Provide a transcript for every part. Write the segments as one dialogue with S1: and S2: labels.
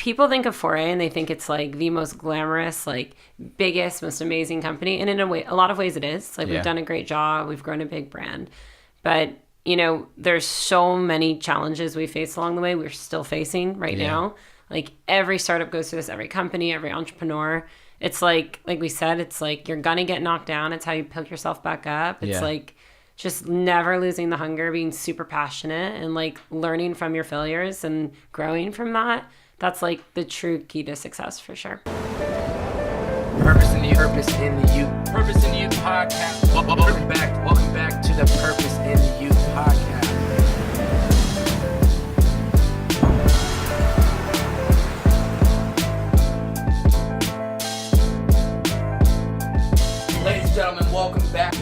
S1: people think of Foray and they think it's like the most glamorous, like biggest, most amazing company. And in a lot of ways it is. Like we've done a great job. We've grown a big brand. But, there's so many challenges we face along the way. We're still facing right now. Like every startup goes through this, every company, every entrepreneur. It's like we said, it's like you're going to get knocked down. It's how you pick yourself back up. It's like just never losing the hunger, being super passionate and like learning from your failures and growing from that. That's like the true key to success for sure.
S2: Purpose in the Youth. Purpose in the Youth podcast. Welcome back to the Purpose in the Youth podcast. Ladies and gentlemen, welcome back to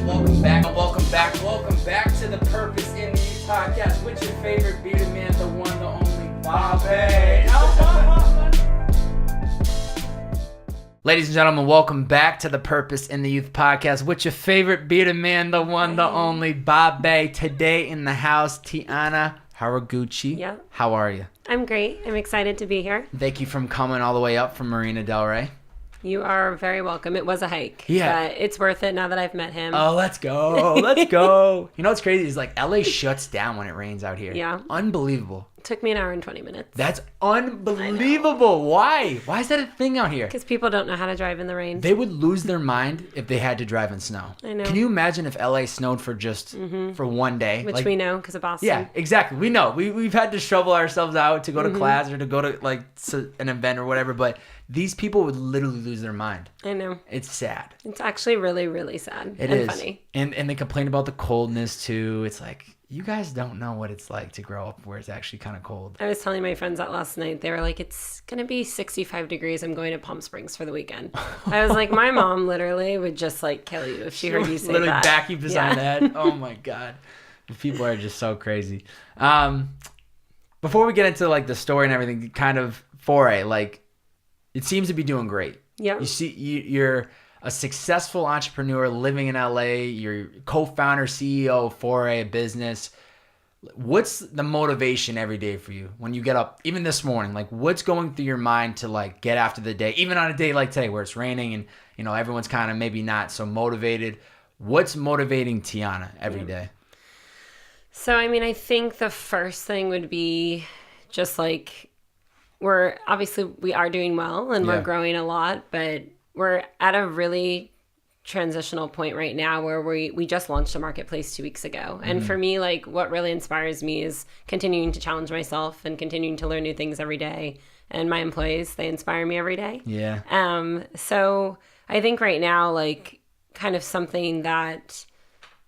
S2: the Purpose in the Youth podcast with your favorite bearded man, the one, the only Bobbbaaaay. Ladies and gentlemen, welcome back to the Purpose in the Youth podcast with your favorite bearded man, the one, the only Bobbbaaaay. Today in the house, Tiana Haraguchi.
S1: Yeah.
S2: How are you?
S1: I'm great. I'm excited to be here.
S2: Thank you for coming all the way up from Marina Del Rey.
S1: You are very welcome. It was a hike.
S2: Yeah.
S1: But it's worth it now that I've met him.
S2: Oh, let's go. Let's go. You know what's crazy is like LA shuts down when it rains out here.
S1: Yeah.
S2: Unbelievable.
S1: Took me an hour and 20 minutes.
S2: That's unbelievable. Why? Why is that a thing out here?
S1: Because people don't know how to drive in the rain.
S2: They would lose their mind if they had to drive in snow.
S1: I know.
S2: Can you imagine if LA snowed for just for one day?
S1: Which we know because of Boston.
S2: Yeah, exactly. We know. We've had to shovel ourselves out to go to class or to go to like an event or whatever, but these people would literally lose their mind.
S1: I know.
S2: It's sad.
S1: It's actually really, really sad.
S2: It
S1: and
S2: is.
S1: Funny.
S2: And they complain about the coldness too. It's like, you guys don't know what it's like to grow up where it's actually kind of cold.
S1: I was telling my friends that last night. They were like, it's going to be 65 degrees. I'm going to Palm Springs for the weekend. I was like, my mom literally would just like kill you if she heard you say
S2: literally
S1: that.
S2: back you beside that. Oh my God. People are just so crazy. Before we get into like the story and everything, kind of Foray, like it seems to be doing great.
S1: Yeah.
S2: You see, you're a successful entrepreneur living in LA. You're co-founder, CEO of Foray, a business. What's the motivation every day for you when you get up, even this morning? Like, what's going through your mind to like get after the day, even on a day like today where it's raining and everyone's kind of maybe not so motivated? What's motivating Tiana every day?
S1: So, I mean, I think the first thing would be just like we are doing well and we're growing a lot, but we're at a really transitional point right now where we just launched a marketplace 2 weeks ago. And for me, like what really inspires me is continuing to challenge myself and continuing to learn new things every day. And my employees, they inspire me every day.
S2: Yeah.
S1: So I think right now, like kind of something that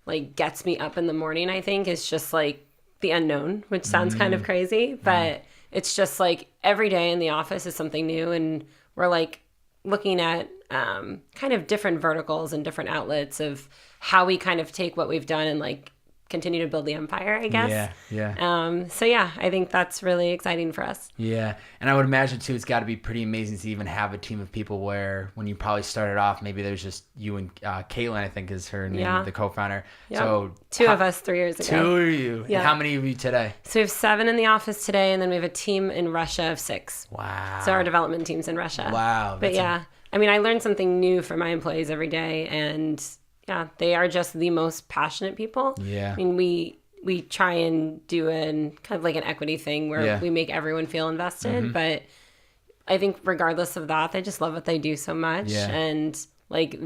S1: like gets me up in the morning, I think is just like the unknown, which sounds kind of crazy, but it's just like every day in the office is something new. And we're like looking at kind of different verticals and different outlets of how we kind of take what we've done and like continue to build the empire, I guess.
S2: Yeah.
S1: So yeah, I think that's really exciting for us.
S2: Yeah. And I would imagine too, it's got to be pretty amazing to even have a team of people where when you probably started off, maybe there's just you and Caitlin, I think is her name, the co-founder.
S1: Yeah.
S2: So
S1: two of us 3 years ago.
S2: Two of you.
S1: Yeah.
S2: And how many of you today?
S1: So we have 7 in the office today, and then we have a team in Russia of 6.
S2: Wow.
S1: So our development team's in Russia.
S2: Wow.
S1: But yeah, I mean, I learn something new from my employees every day, and yeah, they are just the most passionate people.
S2: Yeah.
S1: I mean, we try and do kind of like an equity thing where we make everyone feel invested, but I think regardless of that, they just love what they do so much.
S2: Yeah.
S1: And like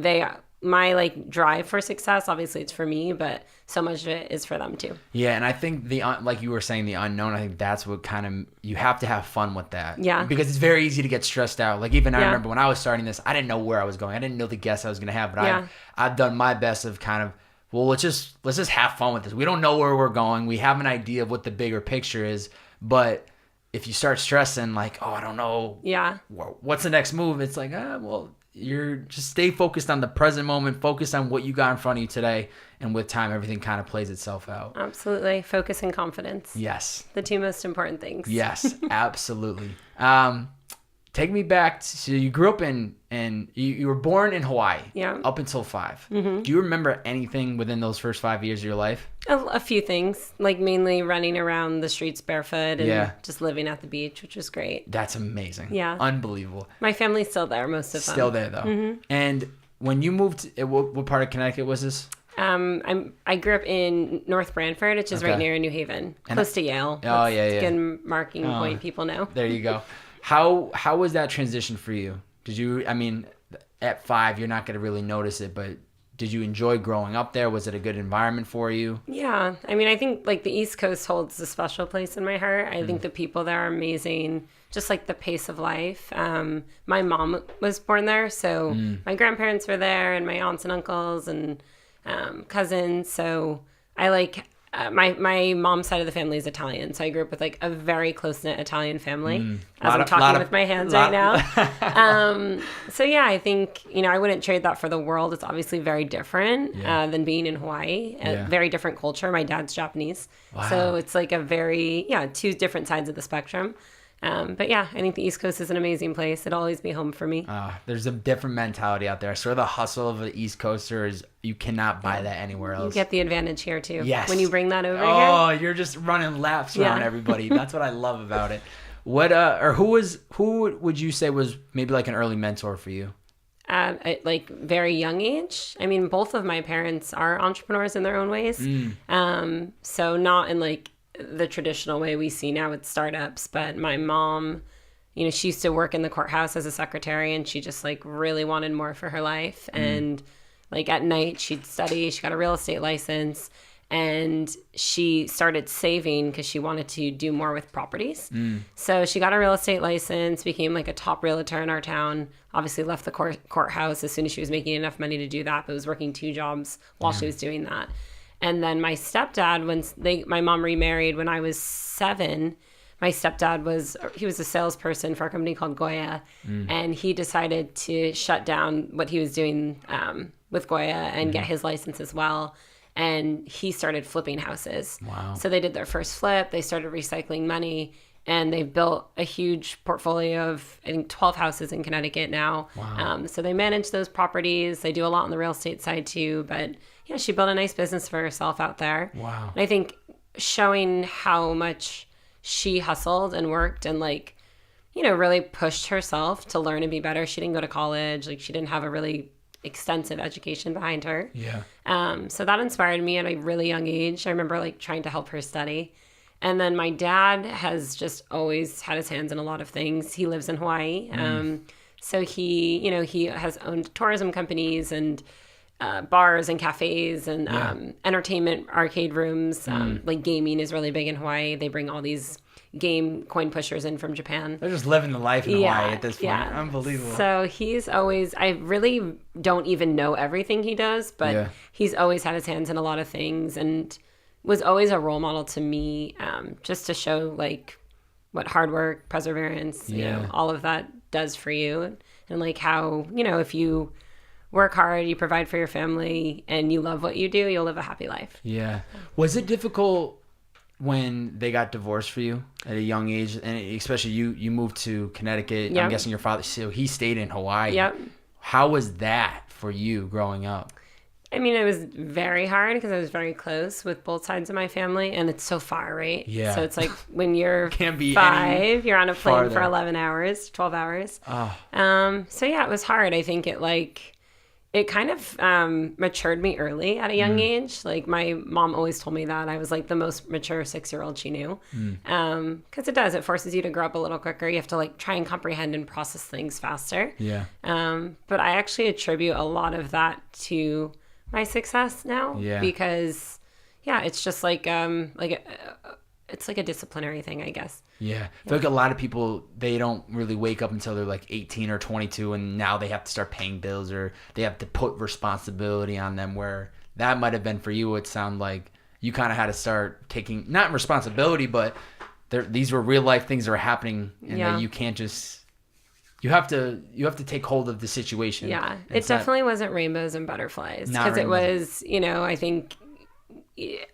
S1: my like drive for success, obviously it's for me, but so much of it is for them too.
S2: Yeah. And I think like you were saying, the unknown, I think that's what kind of, you have to have fun with that.
S1: Yeah.
S2: Because it's very easy to get stressed out. Like even I remember when I was starting this, I didn't know where I was going. I didn't know the guests I was going to have, but I've done my best of kind of, well, let's just have fun with this. We don't know where we're going. We have an idea of what the bigger picture is, but if you start stressing like, oh, I don't know.
S1: Yeah.
S2: What's the next move? It's like, well, you're just stay focused on the present moment, focus on what you got in front of you today. And with time, everything kind of plays itself out.
S1: Absolutely. Focus and confidence.
S2: Yes.
S1: The 2 most important things.
S2: Yes, absolutely. take me back so you grew up and you were born in Hawaii.
S1: Yeah.
S2: Up until 5.
S1: Mm-hmm.
S2: Do you remember anything within those first 5 years of your life?
S1: A few things, like mainly running around the streets barefoot and just living at the beach, which was great.
S2: That's amazing.
S1: Yeah.
S2: Unbelievable.
S1: My family's still there, most of them.
S2: Still there, though.
S1: Mm-hmm.
S2: And when you moved, what part of Connecticut was this?
S1: I grew up in North Branford, which is right near New Haven, close to Yale.
S2: Oh, yeah.
S1: Good marking point, people know.
S2: There you go. How was that transition for you? Did you, I mean, at 5, you're not going to really notice it, but did you enjoy growing up there? Was it a good environment for you?
S1: Yeah. I mean, I think like the East Coast holds a special place in my heart. I think the people there are amazing, just like the pace of life. My mom was born there, so my grandparents were there and my aunts and uncles and cousins. So I like... my mom's side of the family is Italian, so I grew up with like a very close-knit Italian family. As I'm talking with my hands right now. So yeah, I think, I wouldn't trade that for the world. It's obviously very different than being in Hawaii. A very different culture. My dad's Japanese. Wow. So it's like a very, two different sides of the spectrum. But yeah, I think the East Coast is an amazing place. It'll always be home for me.
S2: There's a different mentality out there. Sort of the hustle of the East Coaster is you cannot buy that anywhere else.
S1: You get the advantage here too.
S2: Yes.
S1: When you bring that over here.
S2: Oh, you're just running laps around everybody. That's what I love about it. Who would you say was maybe like an early mentor for you?
S1: At like very young age. I mean, both of my parents are entrepreneurs in their own ways. So not in like the traditional way we see now with startups, but my mom, she used to work in the courthouse as a secretary, and she just like really wanted more for her life. And like at night she'd study. She got a real estate license, and she started saving because she wanted to do more with properties. So she got a real estate license, became like a top realtor in our town, obviously left the courthouse as soon as she was making enough money to do that, but was working 2 jobs while she was doing that. And then my stepdad, my mom remarried when I was 7, my stepdad was a salesperson for a company called Goya, and he decided to shut down what he was doing with Goya and get his license as well. And he started flipping houses. Wow. So they did their first flip. They started recycling money, and they've built a huge portfolio of, I think, 12 houses in Connecticut now. Wow. So they manage those properties. They do a lot on the real estate side too, but yeah, she built a nice business for herself out there. Wow. And I think showing how much she hustled and worked and like, really pushed herself to learn and be better. She didn't go to college. Like she didn't have a really extensive education behind her. Yeah. So that inspired me at a really young age. I remember like trying to help her study. And then my dad has just always had his hands in a lot of things. He lives in Hawaii. So he has owned tourism companies and bars and cafes and entertainment arcade rooms. Like gaming is really big in Hawaii. They bring all these game coin pushers in from Japan.
S2: They're just living the life in Hawaii at this point. Yeah. Unbelievable.
S1: So he's always, I really don't even know everything he does, but he's always had his hands in a lot of things and was always a role model to me, just to show like what hard work, perseverance, all of that does for you. And like how, if you work hard, you provide for your family, and you love what you do, you'll live a happy life. Yeah.
S2: Was it difficult when they got divorced for you at a young age, and especially you moved to Connecticut? I'm guessing your father, so he stayed in Hawaii. Yep. How was that for you growing up?
S1: I mean, it was very hard because I was very close with both sides of my family, and it's so far, right? Yeah. So it's like when you're
S2: Can't be
S1: 5, you're on a plane farther. For 11 hours, 12 hours. Oh. So yeah, it was hard. I think it kind of matured me early at a young age. Like my mom always told me that I was like the most mature 6-year-old she knew. Because it forces you to grow up a little quicker. You have to like try and comprehend and process things faster. Yeah. But I actually attribute a lot of that to my success now. Yeah. Because it's just like it's like a disciplinary thing, I guess.
S2: Yeah. I feel like a lot of people, they don't really wake up until they're like 18 or 22, and now they have to start paying bills or they have to put responsibility on them, where that might have been for you. It sounded like you kind of had to start taking, not responsibility, but these were real life things that were happening, and that you can't just... You have to take hold of the situation.
S1: Yeah. It definitely wasn't rainbows and butterflies, because it was, I think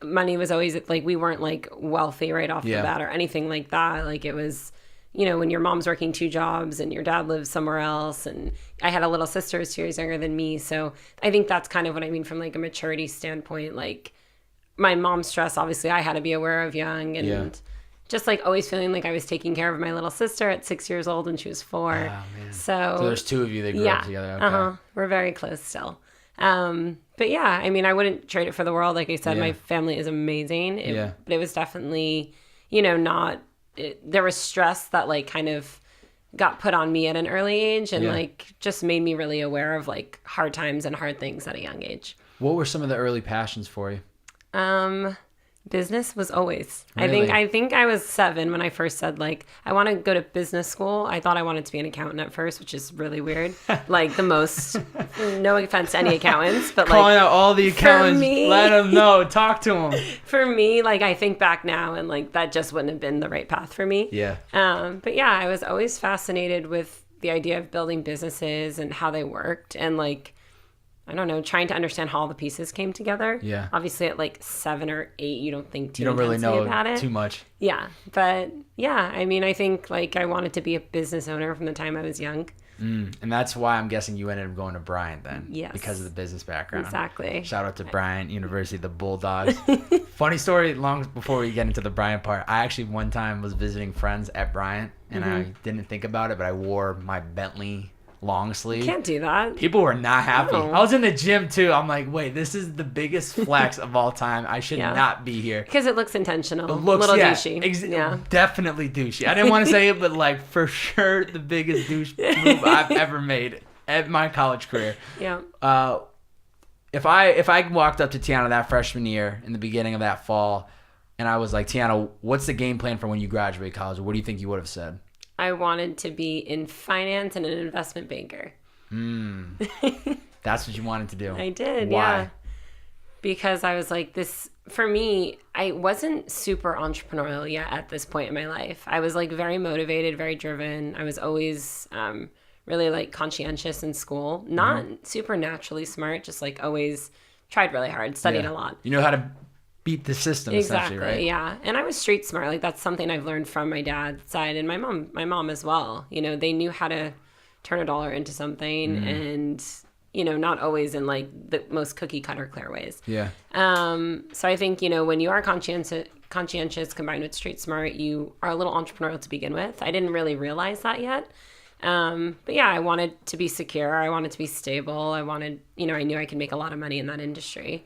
S1: money was always like, we weren't like wealthy right off the bat or anything like that. Like it was, when your mom's working 2 jobs and your dad lives somewhere else, and I had a little sister who's 2 years younger than me. So I think that's kind of what I mean from like a maturity standpoint. Like my mom's stress, obviously I had to be aware of young, and just like always feeling like I was taking care of my little sister at 6 years old when she was 4.
S2: Oh, man.
S1: So
S2: there's 2 of you that grew up together. Okay.
S1: We're very close still. But yeah, I mean, I wouldn't trade it for the world. Like I said, my family is amazing. But it was definitely, there was stress that like kind of got put on me at an early age, and like just made me really aware of like hard times and hard things at a young age.
S2: What were some of the early passions for you?
S1: Business was always.
S2: Really?
S1: I think I was 7 when I first said like I want to go to business school. I thought I wanted to be an accountant at first, which is really weird. Like the most, no offense to any accountants, but
S2: calling
S1: like
S2: out all the accountants, let them know, talk to them.
S1: For me, like I think back now and like that just wouldn't have been the right path for me.
S2: Yeah.
S1: But yeah, I was always fascinated with the idea of building businesses and how they worked, and like I don't know, trying to understand how all the pieces came together.
S2: Yeah.
S1: Obviously, at like 7 or 8, you don't think too
S2: You don't really know
S1: about it.
S2: too much.
S1: Yeah. But yeah, I mean, I think like I wanted to be a business owner from the time I was young.
S2: And that's why I'm guessing you ended up going to Bryant then.
S1: Yes.
S2: Because of the business background.
S1: Exactly.
S2: Shout out to Bryant University, the Bulldogs. Funny story, long before we get into the Bryant part. I actually one time was visiting friends at Bryant, and I didn't think about it, but I wore my Bentley long sleeve.
S1: Can't do that.
S2: People were not happy.
S1: No.
S2: I was in the gym too. I'm like, wait, this is the biggest flex of all time. I should not be here.
S1: Because it looks intentional.
S2: It looks,
S1: a little douchey.
S2: Definitely douchey. I didn't want to say it, but like for sure the biggest douche move I've ever made at my college career.
S1: Yeah.
S2: If I walked up to Tiana that freshman year in the beginning of that fall, and I was like, Tiana, what's the game plan for when you graduate college? What do you think you would have said?
S1: I wanted to be in finance and an investment banker.
S2: That's what you wanted to do.
S1: I did.
S2: Why?
S1: Yeah. Because I was like, this, for me, I wasn't super entrepreneurial yet at this point in my life. I was like very motivated, very driven. I was always really like conscientious in school. Not super naturally smart, just like always tried really hard, studied a lot.
S2: You know how to beat the system,
S1: Exactly,
S2: essentially, right?
S1: Yeah. And I was street smart. Like that's something I've learned from my dad's side and my mom as well. You know, they knew how to turn a dollar into something, and not always in like the most cookie cutter clear ways.
S2: Yeah.
S1: So I think, when you are conscientious combined with street smart, you are a little entrepreneurial to begin with. I didn't really realize that yet. But yeah, I wanted to be secure. I wanted to be stable. I wanted, I knew I could make a lot of money in that industry.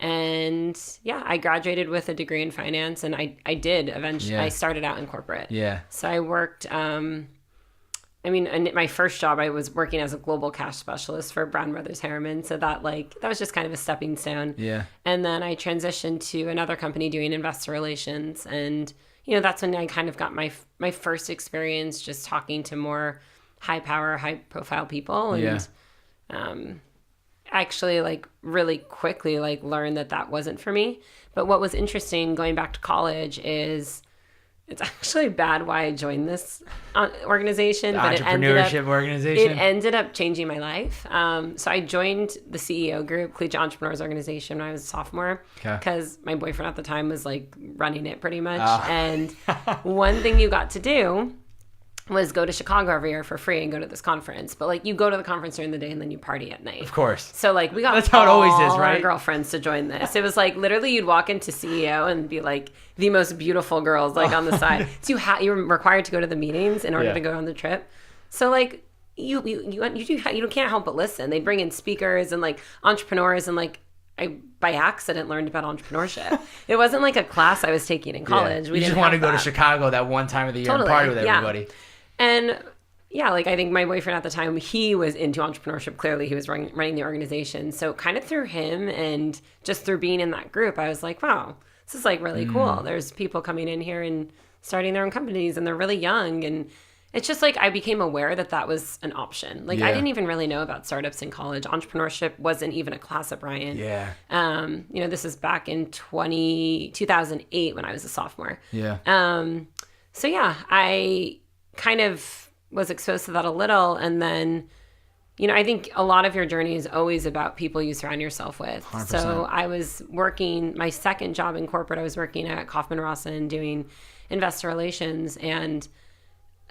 S1: And yeah, I graduated with a degree in finance, and I did eventually. I started out in corporate.
S2: Yeah.
S1: So I worked, in my first job, I was working as a global cash specialist for Brown Brothers Harriman. So that was just kind of a stepping stone. Yeah. And then I transitioned to another company doing investor relations. And, that's when I kind of got my first experience just talking to more high power, high profile people. And, actually really quickly learned that wasn't for me. But what was interesting going back to college is it's actually bad why I joined this organization. But
S2: entrepreneurship organization.
S1: It ended up changing my life. So I joined the CEO group, Collegiate Entrepreneurs Organization, when I was a sophomore, because my boyfriend at the time was running it pretty much. And one thing you got to do was go to Chicago every year for free and go to this conference. But you go to the conference during the day and then you party at night.
S2: Of course.
S1: So we got
S2: that's how it always is, right?
S1: Our girlfriends to join this. It was literally you'd walk into CEO and be the most beautiful girls on the side. So you were required to go to the meetings in order to go on the trip. So you can't help but listen. They'd bring in speakers and entrepreneurs, and I by accident learned about entrepreneurship. It wasn't a class I was taking in college.
S2: We just want to go to Chicago that one time of the year and party with everybody.
S1: Yeah. And yeah, I think my boyfriend at the time, he was into entrepreneurship. Clearly, he was running the organization. So kind of through him and just through being in that group, I was like, wow, this is really cool. There's people coming in here and starting their own companies, and they're really young. And it's just I became aware that was an option. I didn't even really know about startups in college. Entrepreneurship wasn't even a class at Bryant.
S2: Yeah.
S1: This is back in 2008 when I was a sophomore.
S2: Yeah.
S1: So yeah, I kind of was exposed to that a little. And then, I think a lot of your journey is always about people you surround yourself with.
S2: 100%.
S1: So I was working, my second job in corporate, I was working at Kaufman Rawson doing investor relations. And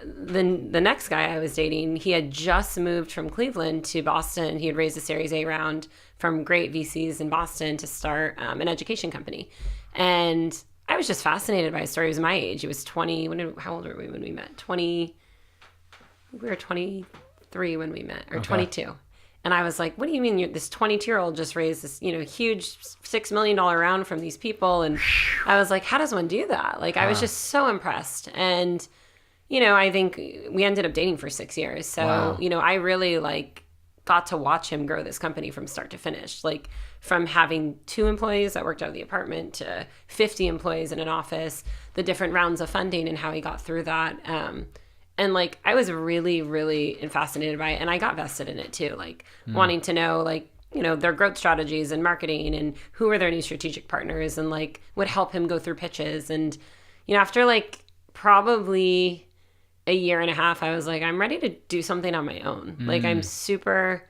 S1: the next guy I was dating, he had just moved from Cleveland to Boston. He had raised a Series A round from great VCs in Boston to start an education company. And I was just fascinated by his story. He was my age. He was 20. How old were we when we met? 20. We were 23 when we met, or 22. And I was like, what do you mean this 22-year-old just raised this, huge $6 million round from these people? And I was like, how does one do that? Like, I was just so impressed. And, I think we ended up dating for 6 years. So, I really got to watch him grow this company from start to finish. Like, from having 2 employees that worked out of the apartment to 50 employees in an office, the different rounds of funding and how he got through that. And I was really, really fascinated by it. And I got vested in it too, wanting to know, their growth strategies and marketing and who are their new strategic partners and would help him go through pitches. And, after probably a year and a half, I was like, I'm ready to do something on my own. I'm super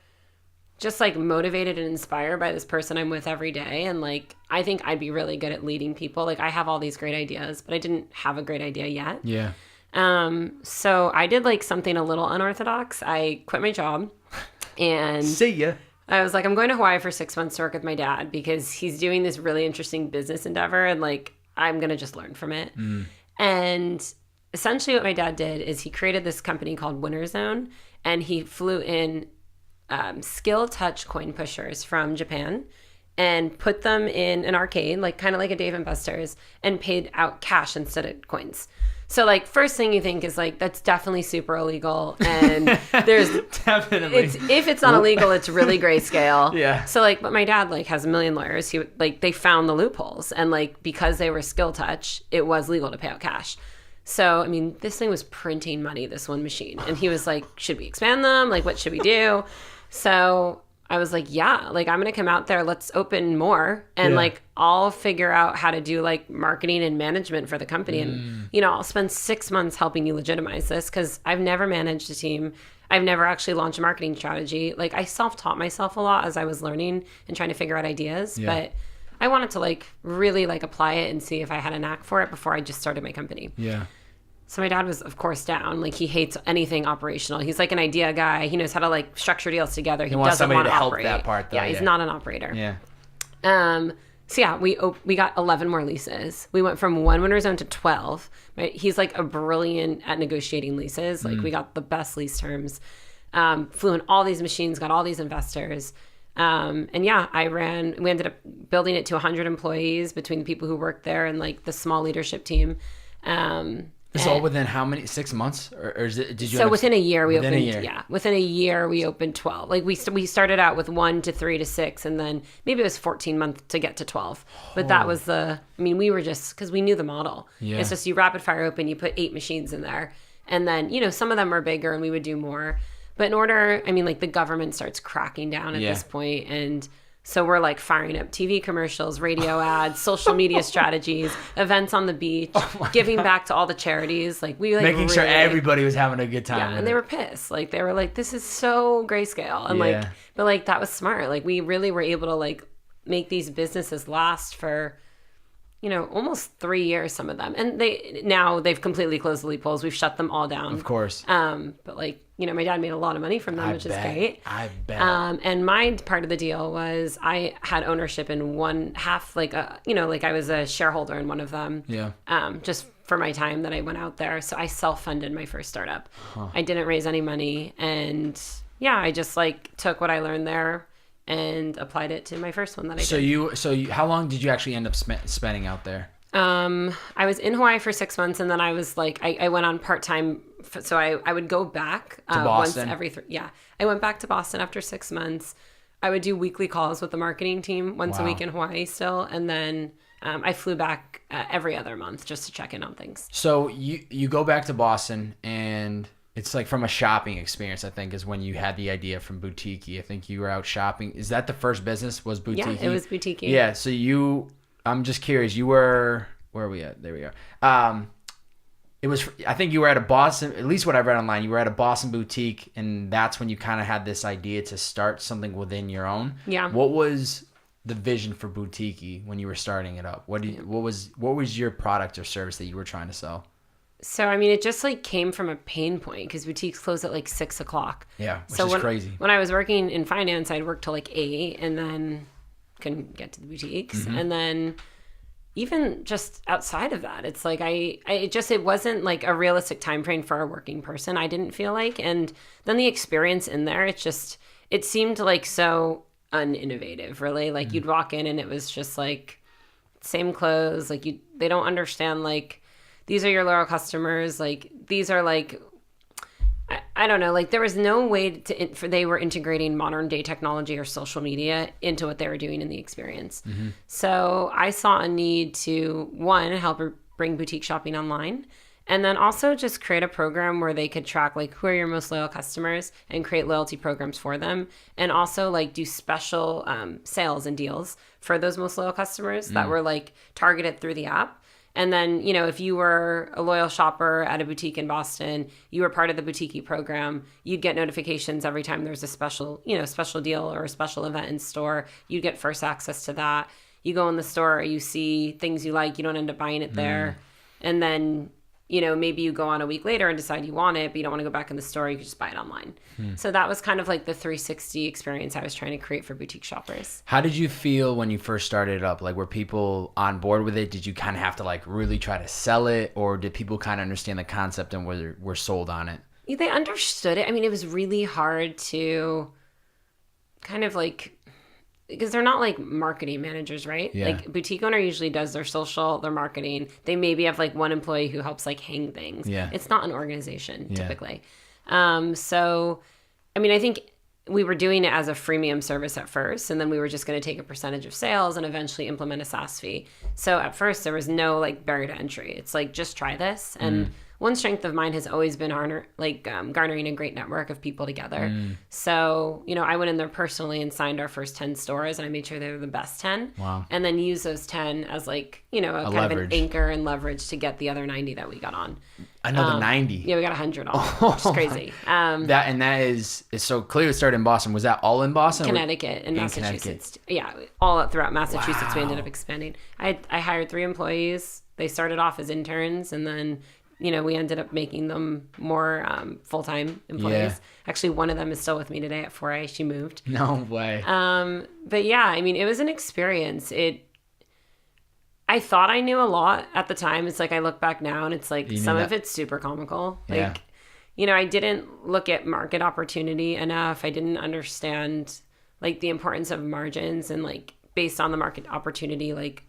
S1: just motivated and inspired by this person I'm with every day. And I think I'd be really good at leading people. I have all these great ideas, but I didn't have a great idea yet.
S2: Yeah.
S1: So I did something a little unorthodox. I quit my job and
S2: see ya.
S1: I was like, I'm going to Hawaii for 6 months to work with my dad because he's doing this really interesting business endeavor. And I'm going to just learn from it. And essentially what my dad did is he created this company called Winter Zone, and he flew in, skill touch coin pushers from Japan and put them in an arcade, kind of like a Dave & Buster's, and paid out cash instead of coins. So, first thing you think is, that's definitely super illegal. And there's...
S2: Definitely.
S1: If it's not illegal, it's really grayscale.
S2: Yeah.
S1: So, but my dad, has a million lawyers. He, they found the loopholes. And, because they were skill touch, it was legal to pay out cash. So, I mean, this thing was printing money, this one machine. And he was like, should we expand them? What should we do? So... I was like, yeah, I'm going to come out there. Let's open more. And I'll figure out how to do marketing and management for the company. And, I'll spend 6 months helping you legitimize this because I've never managed a team. I've never actually launched a marketing strategy. I self-taught myself a lot as I was learning and trying to figure out ideas. Yeah. But I wanted to really apply it and see if I had a knack for it before I just started my company.
S2: Yeah.
S1: So my dad was, of course, down. He hates anything operational. He's an idea guy. He knows how to structure deals together. He
S2: wants
S1: doesn't
S2: somebody
S1: want
S2: to
S1: operate.
S2: help that part, though.
S1: Yeah, he's not an operator.
S2: Yeah.
S1: So yeah, we got 11 more leases. We went from 1 Winter Zone to 12. Right? He's a brilliant at negotiating leases. We got the best lease terms. Flew in all these machines, got all these investors. And yeah, we ended up building it to 100 employees between the people who worked there and the small leadership team.
S2: It's all within how many? 6 months, or is it? Did you?
S1: So within a year we
S2: opened.
S1: Yeah, within a year we opened 12. We started out with 1 to 3 to 6, and then maybe it was 14 months to get to 12. But that was we were just because we knew the model.
S2: Yeah.
S1: It's just you rapid fire open, you put 8 machines in there, and then some of them are bigger, and we would do more. But in order, the government starts cracking down at this point, and so we're firing up TV commercials, radio ads, social media strategies, events on the beach, giving back to all the charities.
S2: Making sure everybody was having a good time.
S1: Yeah, and they were pissed. They were like, this is so grayscale. And but that was smart. We really were able to make these businesses last for, almost 3 years, some of them. And they've completely closed the loopholes. We've shut them all down.
S2: Of course.
S1: But my dad made a lot of money from them, which is great.
S2: I bet.
S1: And my part of the deal was I had ownership in one half, I was a shareholder in one of them.
S2: Yeah.
S1: Just for my time that I went out there. So I self-funded my first startup. I didn't raise any money. And yeah, I just took what I learned there and applied it to my first one that I did.
S2: So how long did you actually end up spending out there?
S1: I was in Hawaii for 6 months, and then I was I went on part-time. So I would go back
S2: to Boston.
S1: Once every I went back to Boston after 6 months. I would do weekly calls with the marketing team once a week in Hawaii still. And then I flew back every other month just to check in on things.
S2: So you go back to Boston, and it's from a shopping experience, I think, is when you had the idea from Boutikey. I think you were out shopping. Is that the first business was Boutikey?
S1: Yeah, it was Boutikey.
S2: Yeah, so I'm just curious. You were, where are we at? There we are. It was, I think you were at a Boston, at least what I read online, you were at a Boston boutique, and that's when you kind of had this idea to start something within your own.
S1: Yeah.
S2: What was the vision for Boutikey when you were starting it up? What was your product or service that you were trying to sell?
S1: So, I mean, it just like came from a pain point because boutiques close at like 6:00.
S2: Yeah, which is crazy.
S1: When I was working in finance, I'd work till like 8 and then couldn't get to the boutiques.
S2: Mm-hmm.
S1: And then even just outside of that, it's like it wasn't like a realistic time frame for a working person, I didn't feel like. And then the experience in there, it seemed like so uninnovative, really. Like you'd walk in and it was just like same clothes. Like they don't understand like, these are your loyal customers. Like these are like, I don't know. Like there was no way they were integrating modern day technology or social media into what they were doing in the experience. Mm-hmm. So I saw a need to, one, help bring boutique shopping online. And then also just create a program where they could track like who are your most loyal customers and create loyalty programs for them. And also like do special sales and deals for those most loyal customers that were like targeted through the app. And then, you know, if you were a loyal shopper at a boutique in Boston, you were part of the Boutikey program, you'd get notifications every time there's a special deal or a special event in store. You'd get first access to that. You go in the store, you see things you like, you don't end up buying it there. And then, you know, maybe you go on a week later and decide you want it, but you don't want to go back in the store. You can just buy it online. So that was kind of like the 360 experience I was trying to create for boutique shoppers.
S2: How did you feel when you first started it up? Like, were people on board with it? Did you kind of have to like really try to sell it, or did people kind of understand the concept and were sold on it?
S1: Yeah, they understood it. I mean, it was really hard to kind of like, because they're not like marketing managers, right?
S2: Yeah.
S1: Like boutique owner usually does their social, their marketing. They maybe have like one employee who helps like hang things.
S2: Yeah.
S1: It's not an organization typically. So, I mean, I think we were doing it as a freemium service at first, and then we were just going to take a percentage of sales and eventually implement a SaaS fee. So at first there was no like barrier to entry. It's like, just try this. And one strength of mine has always been garnering a great network of people together. So, you know, I went in there personally and signed our first 10 stores, and I made sure they were the best 10.
S2: Wow.
S1: And then use those 10 as like, you know, a kind
S2: leverage.
S1: of an anchor and leverage to get the other 90 that we got on.
S2: Another 90.
S1: Yeah, we got 100 on, which is crazy.
S2: That is so clear. It started in Boston. Was that all in Boston?
S1: Connecticut and Massachusetts. Yeah, all throughout Massachusetts. Wow. We ended up expanding. I hired 3 employees. They started off as interns, and then, you know, we ended up making them more full-time employees.
S2: Yeah.
S1: Actually, one of them is still with me today at Foray. She moved.
S2: No way.
S1: But yeah, I mean, it was an experience. I thought I knew a lot at the time. It's like I look back now and it's like some of it's super comical. Like, you know, I didn't look at market opportunity enough. I didn't understand like the importance of margins and like based on the market opportunity, like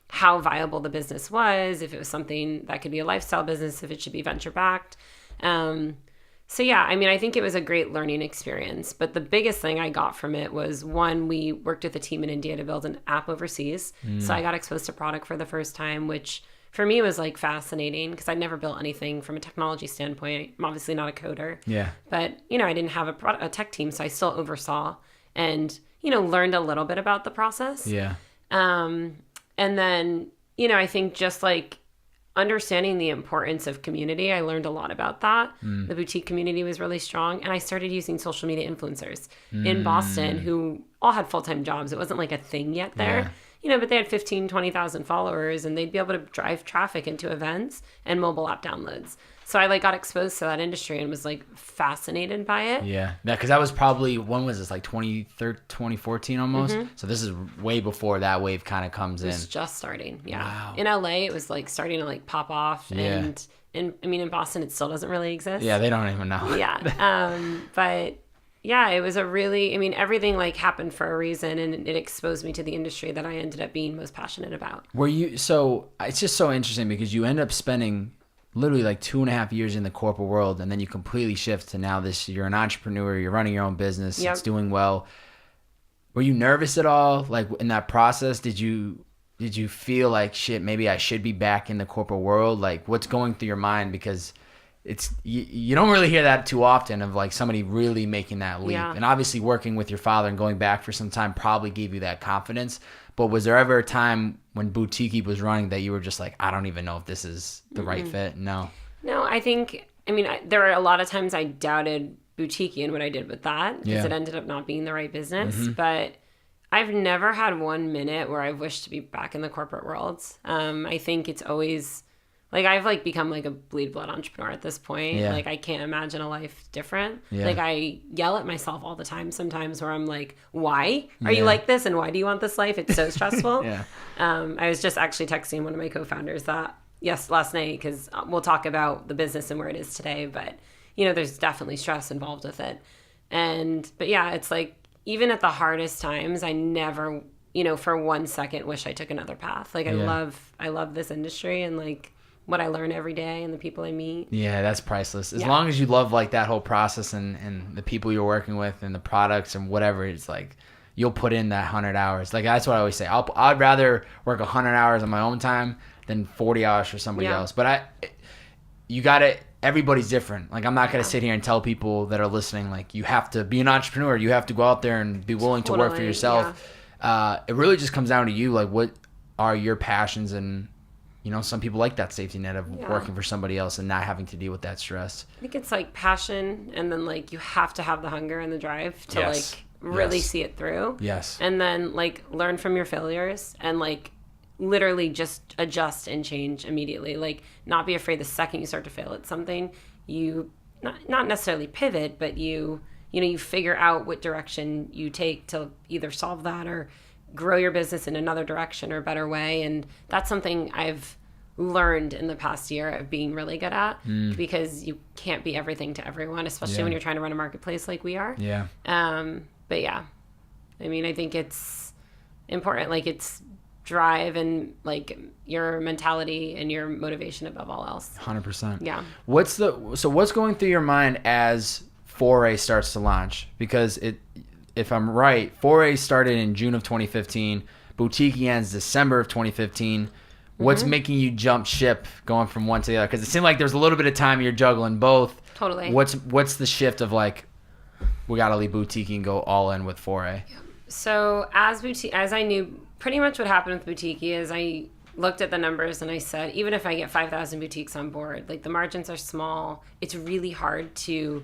S1: how viable the business was, if it was something that could be a lifestyle business, if it should be venture backed. So yeah, I mean, I think it was a great learning experience, but the biggest thing I got from it was, one, we worked with a team in India to build an app overseas. So I got exposed to product for the first time, which for me was like fascinating because I'd never built anything from a technology standpoint. I'm obviously not a coder. Yeah. But, you know, I didn't have a tech team, so I still oversaw and, you know, learned a little bit about the process. Yeah. And then, you know, I think just like understanding the importance of community, I learned a lot about that. The boutique community was really strong. And I started using social media influencers in Boston who all had full-time jobs. It wasn't like a thing yet there, you know, but they had 15, 20,000 followers and they'd be able to drive traffic into events and mobile app downloads. So I like got exposed to that industry and was like fascinated by it.
S2: Yeah. Because that was probably, when was this, like 2014 almost? So this is way before that wave kind of comes in.
S1: It was just starting. Yeah. Wow. In LA, it was like starting to like pop off. And in Boston, it still doesn't really exist.
S2: Yeah. They don't even know.
S1: Yeah. But yeah, it was a really, I mean, everything like happened for a reason, and it exposed me to the industry that I ended up being most passionate about.
S2: So it's just so interesting because you end up spending literally like 2.5 years in the corporate world, and then you completely shift to now you're an entrepreneur, you're running your own business, it's doing well. Were you nervous at all? Like in that process, did you feel like, shit, maybe I should be back in the corporate world? Like what's going through your mind? Because you don't really hear that too often of like somebody really making that leap. And obviously working with your father and going back for some time probably gave you that confidence. But was there ever a time when Boutikey was running that you were just like, I don't even know if this is the right fit? No, I
S1: think, there were a lot of times I doubted Boutikey and what I did with that because it ended up not being the right business. But I've never had 1 minute where I've wished to be back in the corporate world. I think it's always like I've like become like a bleed blood entrepreneur at this point.
S2: Yeah.
S1: Like I can't imagine a life different.
S2: Yeah.
S1: Like I yell at myself all the time sometimes where I'm like, why are you like this? And why do you want this life? It's so stressful.
S2: Yeah.
S1: I was just actually texting one of my co-founders that last night, because we'll talk about the business and where it is today, but you know, there's definitely stress involved with it. But yeah, it's like, even at the hardest times, I never, you know, for 1 second wish I took another path. Like I love this industry and like what I learn every day and the people I meet.
S2: Yeah, that's priceless. As long as you love like that whole process and the people you're working with and the products and whatever, it's like you'll put in that 100 hours. Like that's what I always say. I'd rather work 100 hours on my own time than 40 hours for somebody else. But everybody's different. Like I'm not going to sit here and tell people that are listening, like you have to be an entrepreneur. You have to go out there and be willing to work for yourself. Yeah. It really just comes down to you. Like what are your passions? And you know, some people like that safety net of working for somebody else and not having to deal with that stress.
S1: I think it's like passion, and then like you have to have the hunger and the drive to like really see it through.
S2: Yes.
S1: And then like learn from your failures and like literally just adjust and change immediately. Like not be afraid the second you start to fail at something, you not necessarily pivot, but you figure out what direction you take to either solve that or grow your business in another direction or a better way. And that's something I've learned in the past year of being really good at, because you can't be everything to everyone, especially when you're trying to run a marketplace like we are.
S2: Yeah.
S1: But yeah, I mean, I think it's important. Like it's drive and like your mentality and your motivation above all else.
S2: 100%.
S1: Yeah.
S2: What's going through your mind as Foray starts to launch? Because if I'm right, Foray started in June of 2015. Boutikey ends December of 2015. What's making you jump ship going from one to the other? Because it seemed like there's a little bit of time you're juggling both.
S1: Totally.
S2: What's the shift of like, we got to leave Boutikey and go all in with Foray?
S1: So as I knew pretty much what happened with Boutikey is I looked at the numbers and I said, even if I get 5,000 boutiques on board, like the margins are small. It's really hard to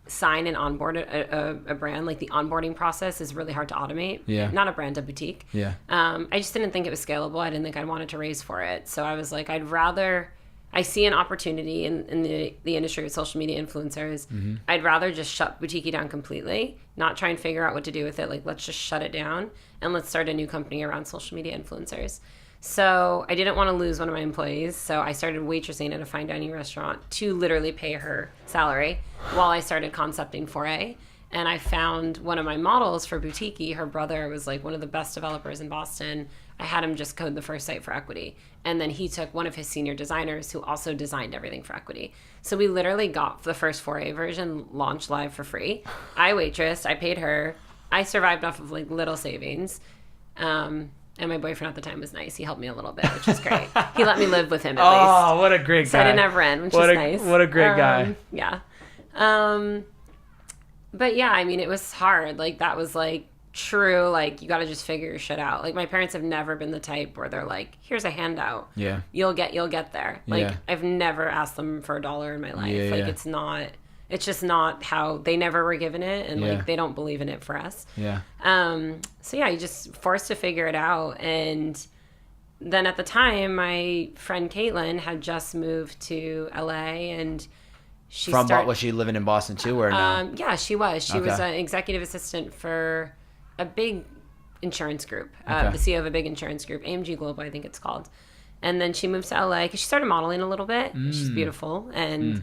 S1: sign and onboard a brand. Like the onboarding process is really hard to automate.
S2: Yeah.
S1: Not a brand, a boutique.
S2: Yeah.
S1: I just didn't think it was scalable. I didn't think I'd wanted to raise for it. So I was like, I see an opportunity in the industry with social media influencers. Mm-hmm. I'd rather just shut Boutikey down completely, not try and figure out what to do with it. Like, let's just shut it down and let's start a new company around social media influencers. So I didn't want to lose one of my employees. So I started waitressing at a fine dining restaurant to literally pay her salary while I started concepting Foray. And I found one of my models for Boutikey. Her brother was like one of the best developers in Boston. I had him just code the first site for Equity. And then he took one of his senior designers who also designed everything for Equity. So we literally got the first Foray version launched live for free. I waitressed. I paid her. I survived off of like little savings. And my boyfriend at the time was nice. He helped me a little bit, which was great. He let me live with him at least.
S2: Oh, what a great guy.
S1: So I didn't have rent, which was nice.
S2: What a great guy.
S1: Yeah. But yeah, I mean, it was hard. Like that was like true. Like you got to just figure your shit out. Like my parents have never been the type where they're like, here's a handout.
S2: Yeah.
S1: You'll get there. Like I've never asked them for $1 in my life.
S2: Yeah,
S1: like it's just not how they never were given it. And like, they don't believe in it for us.
S2: Yeah.
S1: So yeah, you just forced to figure it out. And then at the time, my friend Caitlin had just moved to LA and
S2: was she living in Boston too or no?
S1: Yeah, she was. She was an executive assistant for a big insurance group, the CEO of a big insurance group, AMG Global, I think it's called. And then she moved to LA because she started modeling a little bit. She's beautiful. And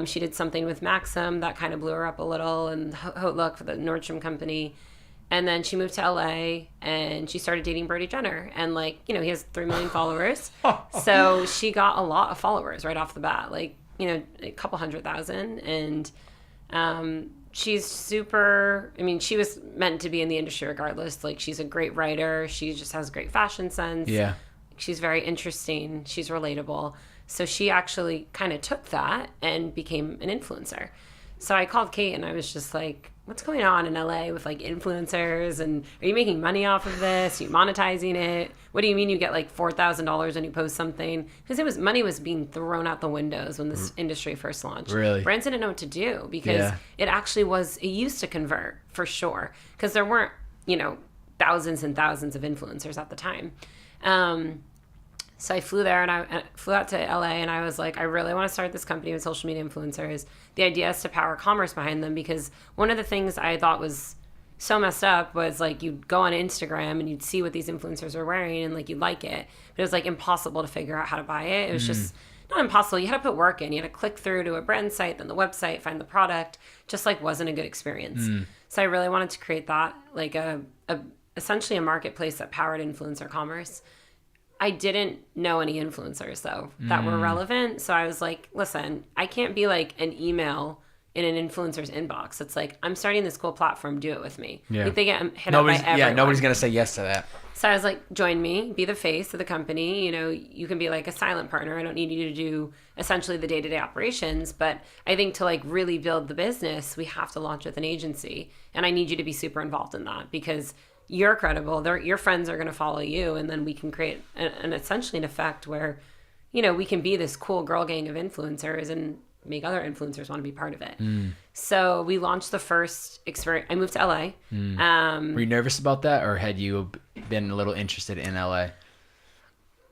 S1: she did something with Maxim that kind of blew her up a little, and Haute Look for the Nordstrom company. And then she moved to LA and she started dating Brody Jenner. And like, you know, he has 3 million followers. So she got a lot of followers right off the bat, like, you know, a couple 100,000. And she's super, I mean, she was meant to be in the industry regardless. Like she's a great writer. She just has great fashion sense.
S2: Yeah.
S1: She's very interesting. She's relatable. So she actually kind of took that and became an influencer. So I called Kate and I was just like, what's going on in LA with like influencers? And are you making money off of this? Are you monetizing it? What do you mean you get like $4,000 when you post something? Because money was being thrown out the windows when this industry first launched.
S2: Really?
S1: Brands didn't know what to do because it used to convert for sure. Because there weren't, you know, thousands and thousands of influencers at the time. So I flew there and I flew out to LA and I was like, I really want to start this company with social media influencers. The idea is to power commerce behind them, because one of the things I thought was so messed up was like you'd go on Instagram and you'd see what these influencers were wearing and like you'd like it. But it was like impossible to figure out how to buy it. It was just not impossible. You had to put work in. You had to click through to a brand site, then the website, find the product. Just like wasn't a good experience. So I really wanted to create that, like essentially a marketplace that powered influencer commerce. I didn't know any influencers though that were relevant. So I was like, listen, I can't be like an email in an influencer's inbox. It's like, I'm starting this cool platform, do it with me.
S2: Yeah.
S1: Like they get hit up by everyone.
S2: Yeah, nobody's going to say yes to that.
S1: So I was like, join me, be the face of the company. You know, you can be like a silent partner. I don't need you to do essentially the day-to-day operations. But I think to like really build the business, we have to launch with an agency. And I need you to be super involved in that, because you're credible. Your friends are going to follow you. And then we can create an essentially an effect where, you know, we can be this cool girl gang of influencers and make other influencers want to be part of it. So we launched the first experience. I moved to LA.
S2: Were you nervous about that, or had you been a little interested in LA?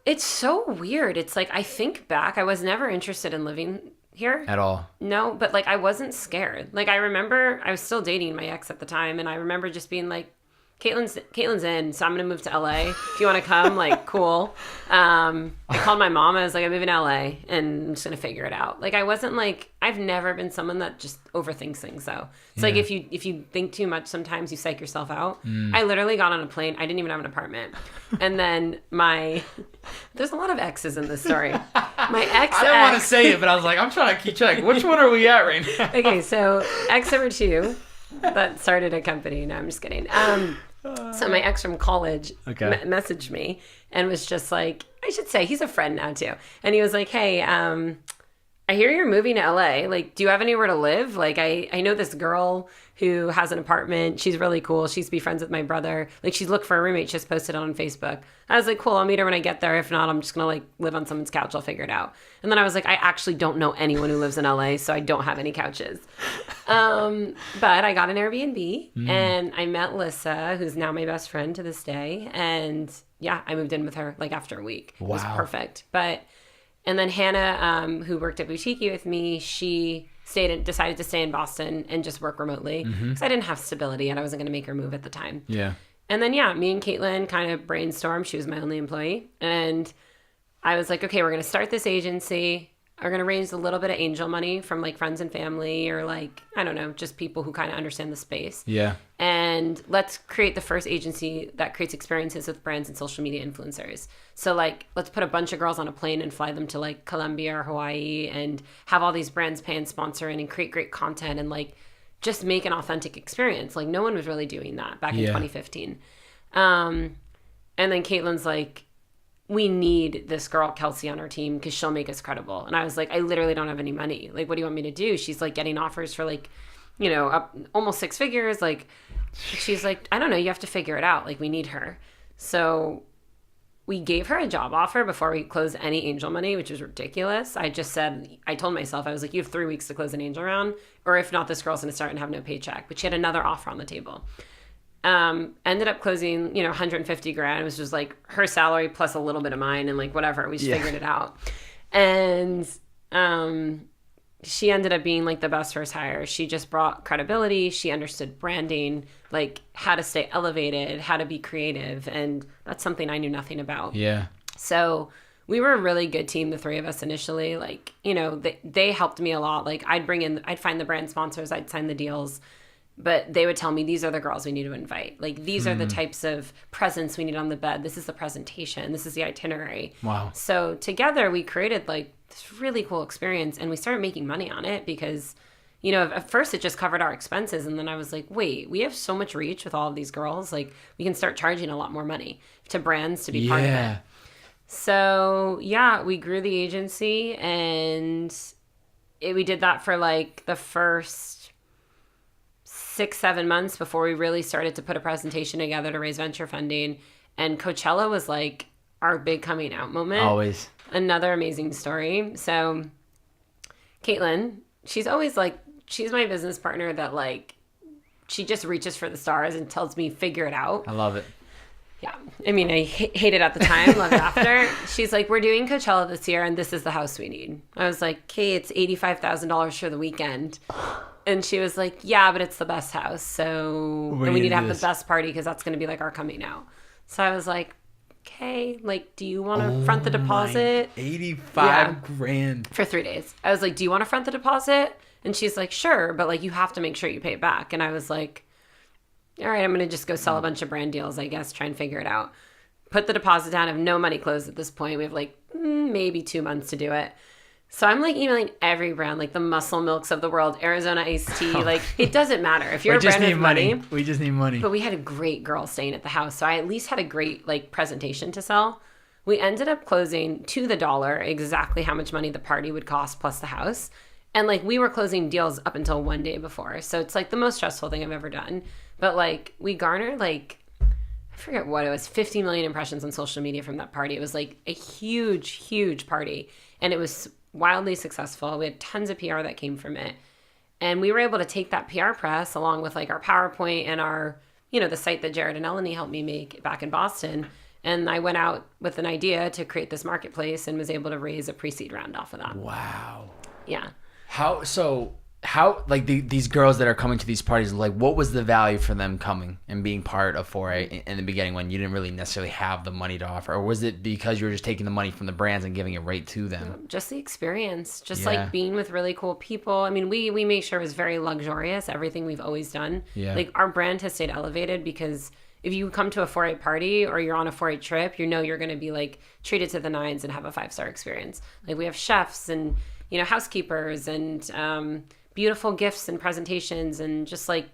S1: It's so weird. It's like, I think back, I was never interested in living here. At all? No, but like I wasn't scared. Like I remember I was still dating my ex at the time, and I remember just being like, Caitlin's in, so I'm going to move to LA. If you want to come, like, cool. I called my mom. I was like, I'm moving to LA and I'm just going to figure it out. Like, I wasn't like, I've never been someone that just overthinks things, though. It's like if you think too much, sometimes you psych yourself out. I literally got on a plane. I didn't even have an apartment. And then there's a lot of X's in this story. My ex.
S2: I didn't want to say it, but I was like, I'm trying to keep track. Which one are we at right now?
S1: Okay, so ex number 2. That started a company. No, I'm just kidding. So my ex from college messaged me and was just like, I should say he's a friend now too. And he was like, hey, I hear you're moving to LA. Like, do you have anywhere to live? Like, I know this girl who has an apartment. She's really cool. She used to be friends with my brother. Like, she's looking for a roommate. She just posted it on Facebook. I was like, cool, I'll meet her when I get there. If not, I'm just going to like live on someone's couch. I'll figure it out. And then I was like, I actually don't know anyone who lives in LA, so I don't have any couches. But I got an Airbnb and I met Lissa, who's now my best friend to this day. And yeah, I moved in with her like after a week. Wow. It was perfect. And then Hannah, who worked at Boutikey with me, she decided to stay in Boston and just work remotely because I didn't have stability and I wasn't going to make her move at the time. Yeah. And then, me and Caitlin kind of brainstormed. She was my only employee. And I was like, okay, we're going to start this agency. We're going to raise a little bit of angel money from like friends and family or like, I don't know, just people who kind of understand the space. Yeah. And let's create the first agency that creates experiences with brands and social media influencers. So like, let's put a bunch of girls on a plane and fly them to like Colombia or Hawaii and have all these brands pay and sponsor and create great content and like just make an authentic experience. Like no one was really doing that back in 2015. And then Caitlin's like, we need this girl, Kelsey, on our team because she'll make us credible. And I was like, I literally don't have any money. Like, what do you want me to do? She's like getting offers for like, you know, up almost 6 figures. Like, she's like, I don't know. You have to figure it out. Like, we need her. So we gave her a job offer before we closed any angel money, which was ridiculous. I told myself, I was like, you have 3 weeks to close an angel round, or if not, this girl's going to start and have no paycheck. But she had another offer on the table. Ended up closing, $150,000. It was just like her salary plus a little bit of mine and like whatever. We just figured it out. And she ended up being like the best first hire. She just brought credibility. She understood branding, like how to stay elevated, how to be creative. And that's something I knew nothing about. Yeah. So we were a really good team, the 3 of us initially. Like, they helped me a lot. Like I'd find the brand sponsors, I'd sign the deals. But they would tell me, these are the girls we need to invite. Like, these are the types of presents we need on the bed. This is the presentation. This is the itinerary. Wow. So together we created like this really cool experience and we started making money on it because, at first it just covered our expenses. And then I was like, wait, we have so much reach with all of these girls. Like, we can start charging a lot more money to brands to be part of it. So we grew the agency and we did that for like the first 6-7 months before we really started to put a presentation together to raise venture funding. And Coachella was like our big coming out moment. Always. Another amazing story. So Caitlin, she's always like, she's my business partner that like, she just reaches for the stars and tells me, figure it out.
S2: I love it.
S1: Yeah. I mean, I hated it at the time, loved it after. She's like, we're doing Coachella this year, and this is the house we need. I was like, okay, it's $85,000 for the weekend. And she was like, yeah, but it's the best house. So and we need to have the best party because that's going to be like our coming out. So I was like, okay, like, do you want to front the deposit?
S2: 85 grand.
S1: For 3 days. I was like, do you want to front the deposit? And she's like, sure, but like, you have to make sure you pay it back. And I was like, all right, I'm going to just go sell a bunch of brand deals, I guess, try and figure it out. Put the deposit down. I have no money closed at this point. We have like maybe 2 months to do it. So I'm like emailing every brand, like the Muscle Milks of the world, Arizona Iced Tea. Like, it doesn't matter. If you're a brand with money.
S2: We just need money.
S1: But we had a great girl staying at the house. So I at least had a great like presentation to sell. We ended up closing to the dollar exactly how much money the party would cost plus the house. And like we were closing deals up until 1 day before. So it's like the most stressful thing I've ever done. But like we garnered like, I forget what it was, 50 million impressions on social media from that party. It was like a huge, huge party. And it was wildly successful. We had tons of PR that came from it. And we were able to take that PR press along with like our PowerPoint and our, you know, the site that Jared and Eleni helped me make back in Boston. And I went out with an idea to create this marketplace and was able to raise a pre-seed round off of that.
S2: Wow.
S1: Yeah.
S2: How like these girls that are coming to these parties, like what was the value for them coming and being part of Foray in the beginning when you didn't really necessarily have the money to offer? Or was it because you were just taking the money from the brands and giving it right to them? Just
S1: the experience, like being with really cool people. I mean, we made sure it was very luxurious, everything we've always done. Yeah. Like our brand has stayed elevated because if you come to a Foray party or you're on a Foray trip, you know you're going to be like treated to the nines and have a 5-star experience. Like we have chefs and, you know, housekeepers and beautiful gifts and presentations and just like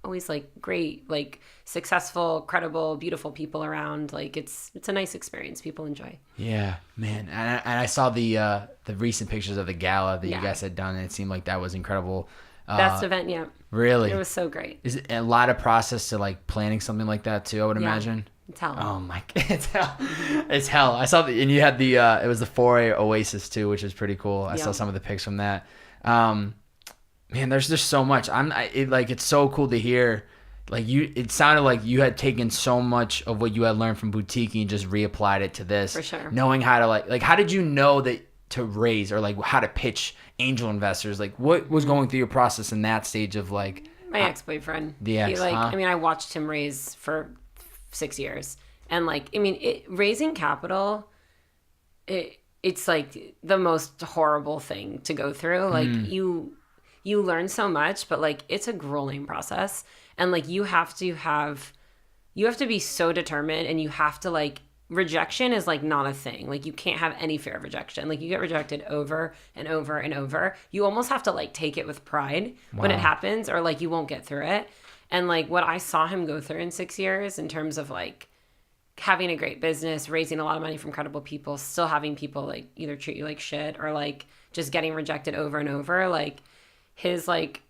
S1: always like great, like successful, credible, beautiful people around. Like it's a nice experience. People enjoy. Yeah, man. And I saw the recent pictures of the gala that you guys had done, and it seemed like that was incredible. Best event yet. Really? It was so great. Is it a lot of process to like planning something like that too, I would imagine? It's hell. Oh my God, it's hell. It's hell. I saw and you had the it was the Foray Oasis too, which is pretty cool. I saw some of the pics from that. Man, there's just so much. It's so cool to hear. Like it sounded like you had taken so much of what you had learned from Boutikey and just reapplied it to this. For sure. Knowing how to like how did you know that to raise or like how to pitch angel investors? Like what was going through your process in that stage of like my ex-boyfriend? The ex, I mean, I watched him raise for 6 years, and like I mean, raising capital, it's like the most horrible thing to go through. Like you learn so much, but like it's a grueling process, and like you have to be so determined, and you have to like rejection is like not a thing. Like you can't have any fear of rejection. Like you get rejected over and over and over. You almost have to like take it with pride when it happens, or like you won't get through it. And like what I saw him go through in 6 years in terms of like having a great business, raising a lot of money from credible people, still having people like either treat you like shit or like just getting rejected over and over, like his like,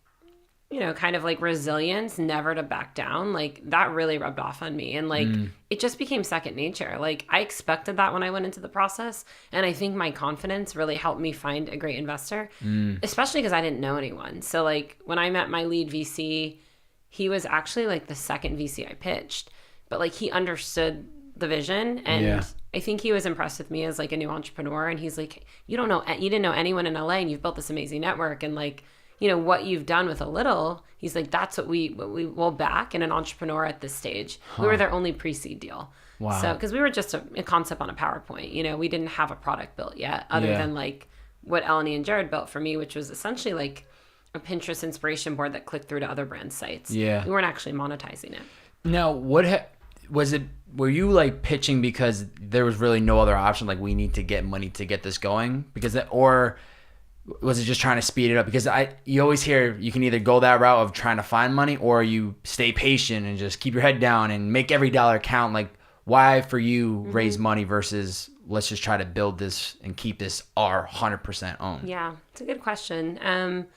S1: you know, kind of like resilience, never to back down, like that really rubbed off on me. And like it just became second nature. Like I expected that when I went into the process, and I think my confidence really helped me find a great investor, especially because I didn't know anyone. So like when I met my lead VC, he was actually like the second VC I pitched, but like he understood the vision, and I think he was impressed with me as like a new entrepreneur. And he's like, you didn't know anyone in LA, and you've built this amazing network, and like, you know, what you've done with a little, he's like, that's what we will back in an entrepreneur at this stage. We were their only pre-seed deal. Wow. So, because we were just a concept on a PowerPoint, you know, we didn't have a product built yet, other than like what Eleni and Jared built for me, which was essentially like a Pinterest inspiration board that clicked through to other brand sites. Yeah. We weren't actually monetizing it. Now, was it, were you like pitching because there was really no other option? Like we need to get money to get this going or was it just trying to speed it up? Because you always hear you can either go that route of trying to find money, or you stay patient and just keep your head down and make every dollar count. Like why for you raise money versus let's just try to build this and keep this our 100% owned? Yeah, it's a good question.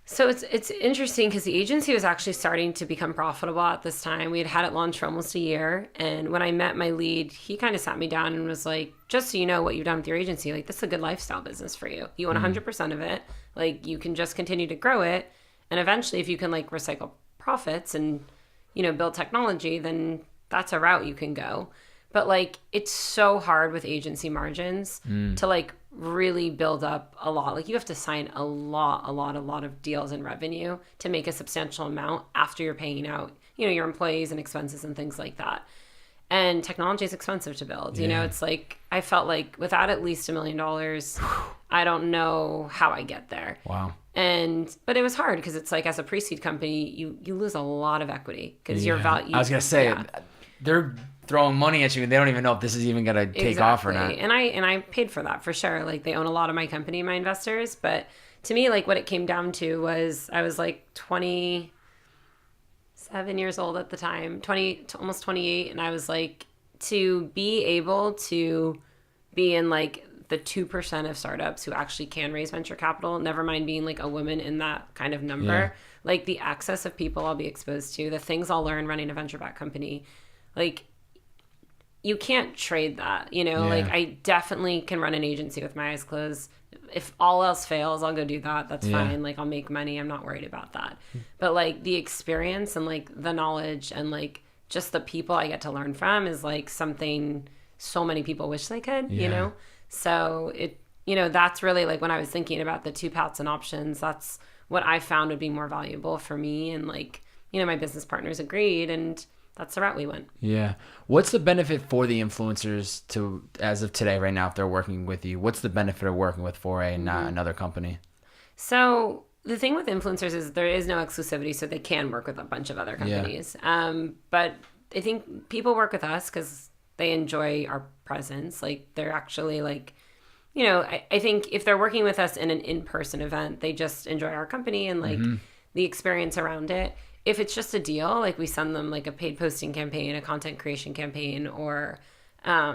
S1: So it's interesting because the agency was actually starting to become profitable at this time. We had it launched for almost a year. And when I met my lead, he kind of sat me down and was like, just so you know what you've done with your agency, like this is a good lifestyle business for you. You own 100% of it. Like you can just continue to grow it. And eventually if you can like recycle profits and, you know, build technology, then that's a route you can go. But like, it's so hard with agency margins to like really build up a lot. Like, you have to sign a lot of deals and revenue to make a substantial amount after you're paying out, you know, your employees and expenses and things like that. And technology is expensive to build. You know, it's like, I felt like without at least $1 million, I don't know how I get there.
S2: Wow.
S1: But it was hard because it's like, as a pre-seed company, you lose a lot of equity because your value.
S2: I was going to say, they're throwing money at you and they don't even know if this is even going to take off or not.
S1: And I paid for that for sure. Like, they own a lot of my company, my investors. But to me, like, what it came down to was I was like 27 years old at the time, almost 28. And I was like, to be able to be in like the 2% of startups who actually can raise venture capital, never mind being like a woman in that kind of number, like the access of people I'll be exposed to, the things I'll learn running a venture-backed company, like, you can't trade that, you know? Like, I definitely can run an agency with my eyes closed. If all else fails, I'll go do that. That's fine. Like, I'll make money. I'm not worried about that. But like, the experience and like the knowledge and like just the people I get to learn from is like something so many people wish they could, you know? So it, you know, that's really like, when I was thinking about the two paths and options, that's what I found would be more valuable for me. And like, you know, my business partners agreed, and that's the route we went. Yeah.
S2: What's the benefit for the influencers to, as of today, right now, if they're working with you, what's the benefit of working with Foray and not another company?
S1: So the thing with influencers is there is no exclusivity, so they can work with a bunch of other companies. But I think people work with us because they enjoy our presence. Like, they're actually like, you know, I think if they're working with us in an in-person event, they just enjoy our company and like the experience around it. If it's just a deal, like, we send them like a paid posting campaign, a content creation campaign, or I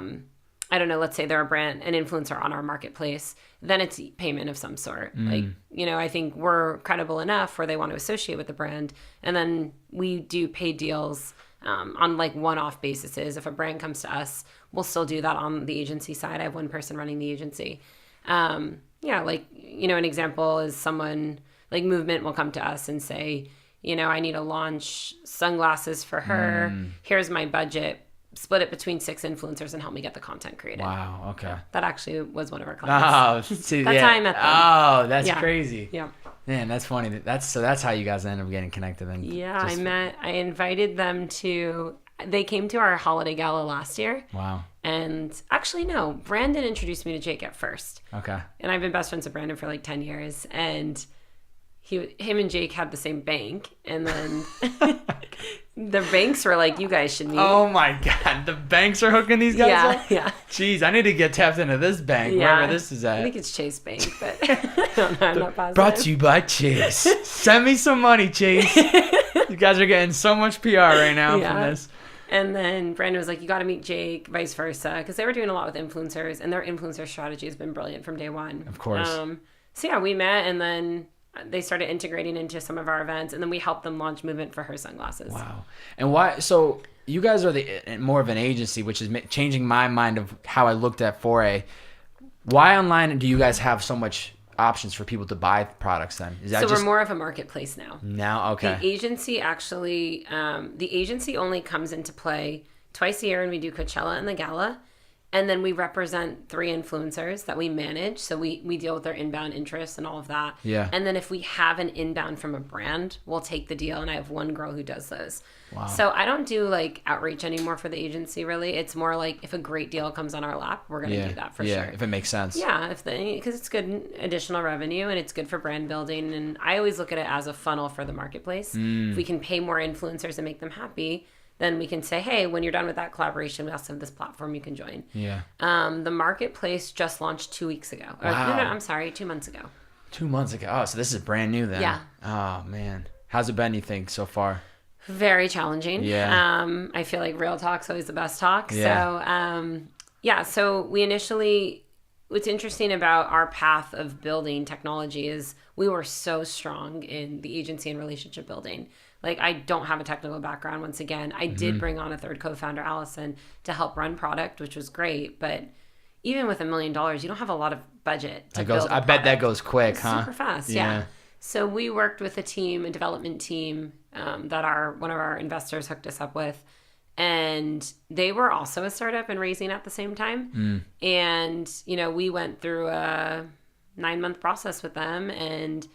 S1: don't know, let's say they're an influencer on our marketplace, then it's payment of some sort. Like, you know, I think we're credible enough where they want to associate with the brand. And then we do paid deals on like one-off basis. If a brand comes to us, we'll still do that on the agency side. I have one person running the agency. Like, you know, an example is someone like Movement will come to us and say, you know, I need to launch sunglasses for her. Here's my budget. Split it between 6 influencers and help me get the content created.
S2: Wow. Okay.
S1: That actually was one of our clients.
S2: Oh, see,
S1: that's how I met them.
S2: Oh, that's crazy.
S1: Yeah.
S2: Man, that's funny. That's how you guys end up getting connected. Then.
S1: Yeah, I invited them they came to our holiday gala last year.
S2: Wow.
S1: And actually, no, Brandon introduced me to Jake at first.
S2: Okay.
S1: And I've been best friends with Brandon for like 10 years. And him and Jake had the same bank, and then the banks were like, "You guys should meet."
S2: Oh my God, the banks are hooking these guys up?
S1: Yeah.
S2: Jeez, I need to get tapped into this bank, wherever this is at.
S1: I think it's Chase Bank, but I don't know, I'm not positive.
S2: Brought to you by Chase. Send me some money, Chase. You guys are getting so much PR right now from this.
S1: And then Brandon was like, "You got to meet Jake," vice versa, because they were doing a lot with influencers, and their influencer strategy has been brilliant from day one.
S2: Of course.
S1: So yeah, we met, and then they started integrating into some of our events, and then we helped them launch Movement for her sunglasses.
S2: Wow. And why? So you guys are more of an agency, which is changing my mind of how I looked at Foray. Why online do you guys have so much options for people to buy products then? Is that
S1: we're more of a marketplace now.
S2: Now, okay.
S1: The agency actually, only comes into play twice a year when we do Coachella and the Gala. And then we represent 3 influencers that we manage. So we deal with their inbound interests and all of that.
S2: Yeah.
S1: And then if we have an inbound from a brand, we'll take the deal. And I have one girl who does those.
S2: Wow.
S1: So I don't do like outreach anymore for the agency, really. It's more like if a great deal comes on our lap, we're going to do that for sure.
S2: Yeah, if it makes sense.
S1: Yeah, because it's good additional revenue and it's good for brand building. And I always look at it as a funnel for the marketplace. If we can pay more influencers and make them happy, then we can say, hey, when you're done with that collaboration, we also have this platform you can join.
S2: Yeah.
S1: The marketplace just launched 2 weeks ago.
S2: Wow.
S1: No, I'm sorry, 2 months ago.
S2: 2 months ago. Oh, so this is brand new then.
S1: Yeah.
S2: Oh, man. How's it been, you think, so far?
S1: Very challenging.
S2: Yeah.
S1: I feel like real talk's always the best talk.
S2: Yeah.
S1: So we initially, what's interesting about our path of building technology is we were so strong in the agency and relationship building. Like, I don't have a technical background. Once again, I did bring on a third co-founder, Allison, to help run product, which was great. But even with $1 million, you don't have a lot of budget to build a product.
S2: I bet that goes quick, huh?
S1: Super fast, yeah. So we worked with a development team that one of our investors hooked us up with. And they were also a startup and raising at the same time. And, you know, we went through a 9-month process with them. And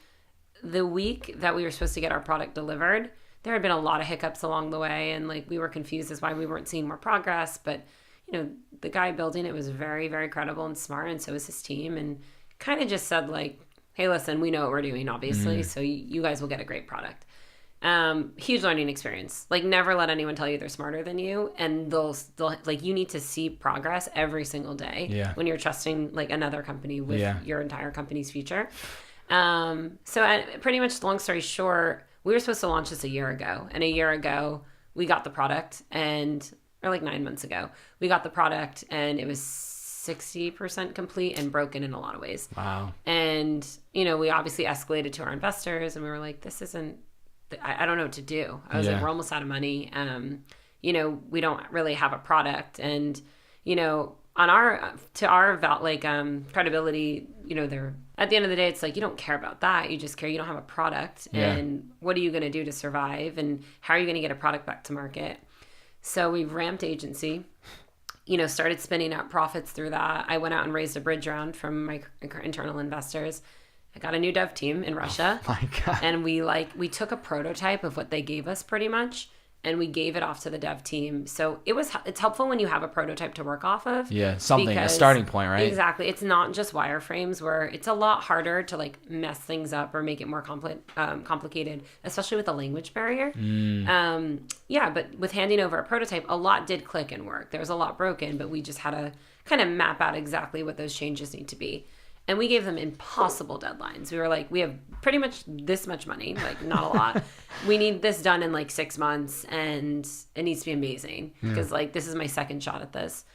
S1: the week that we were supposed to get our product delivered, there had been a lot of hiccups along the way. And like, we were confused as why we weren't seeing more progress. But, you know, the guy building it was very, very credible and smart. And so was his team. And kind of just said like, hey, listen, we know what we're doing, obviously. So you guys will get a great product. Huge learning experience. Like, never let anyone tell you they're smarter than you, and they'll like, you need to see progress every single day when you're trusting like another company with your entire company's future. So pretty much, long story short, we were supposed to launch this a year ago, and a year ago we got the product, or like 9 months ago we got the product, and it was 60% complete and broken in a lot of ways. Wow. And, you know, we obviously escalated to our investors, and we were like, this isn't, I don't know what to do. I was like, we're almost out of money. You know, we don't really have a product. And, you know, on our credibility, you know, they're, at the end of the day, it's like, you don't care about that. You just care you don't have a product. And what are you going to do to survive? And how are you going to get a product back to market? So we've ramped agency, you know, started spinning out profits through that. I went out and raised a bridge round from my internal investors. I got a new dev team in Russia. Oh my God. And we took a prototype of what they gave us pretty much, and we gave it off to the dev team. So it's helpful when you have a prototype to work off of. Yeah, something, a starting point, right? Exactly. It's not just wireframes, where it's a lot harder to like mess things up or make it more complicated, especially with the language barrier. Yeah, but with handing over a prototype, a lot did click and work. There was a lot broken, but we just had to kind of map out exactly what those changes need to be. And we gave them impossible deadlines. We were like, we have pretty much this much money, like not a lot. We need this done in like 6 months, and it needs to be amazing, because like, this is my second shot at this.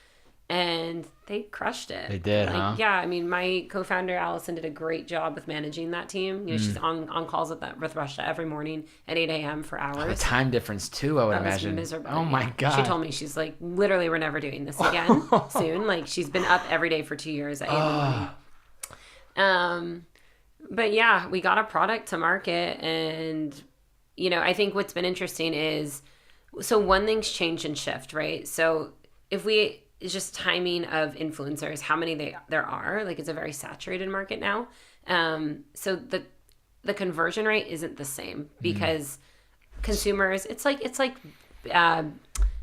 S1: And they crushed it. They did, like, huh? Yeah, I mean, my co-founder, Allison, did a great job with managing that team. You know, she's on calls with Russia every morning at 8 a.m. for hours. The time difference too, I would imagine. Was miserable. Oh my God. She told me, she's like, literally, we're never doing this again soon. Like, she's been up every day for 2 years at 8 in the morning. But yeah, we got a product to market, and, you know, I think what's been interesting is, so one thing's change and shift, right? So it's just timing of influencers, how many there are, like, it's a very saturated market now. So the conversion rate isn't the same, because consumers, it's like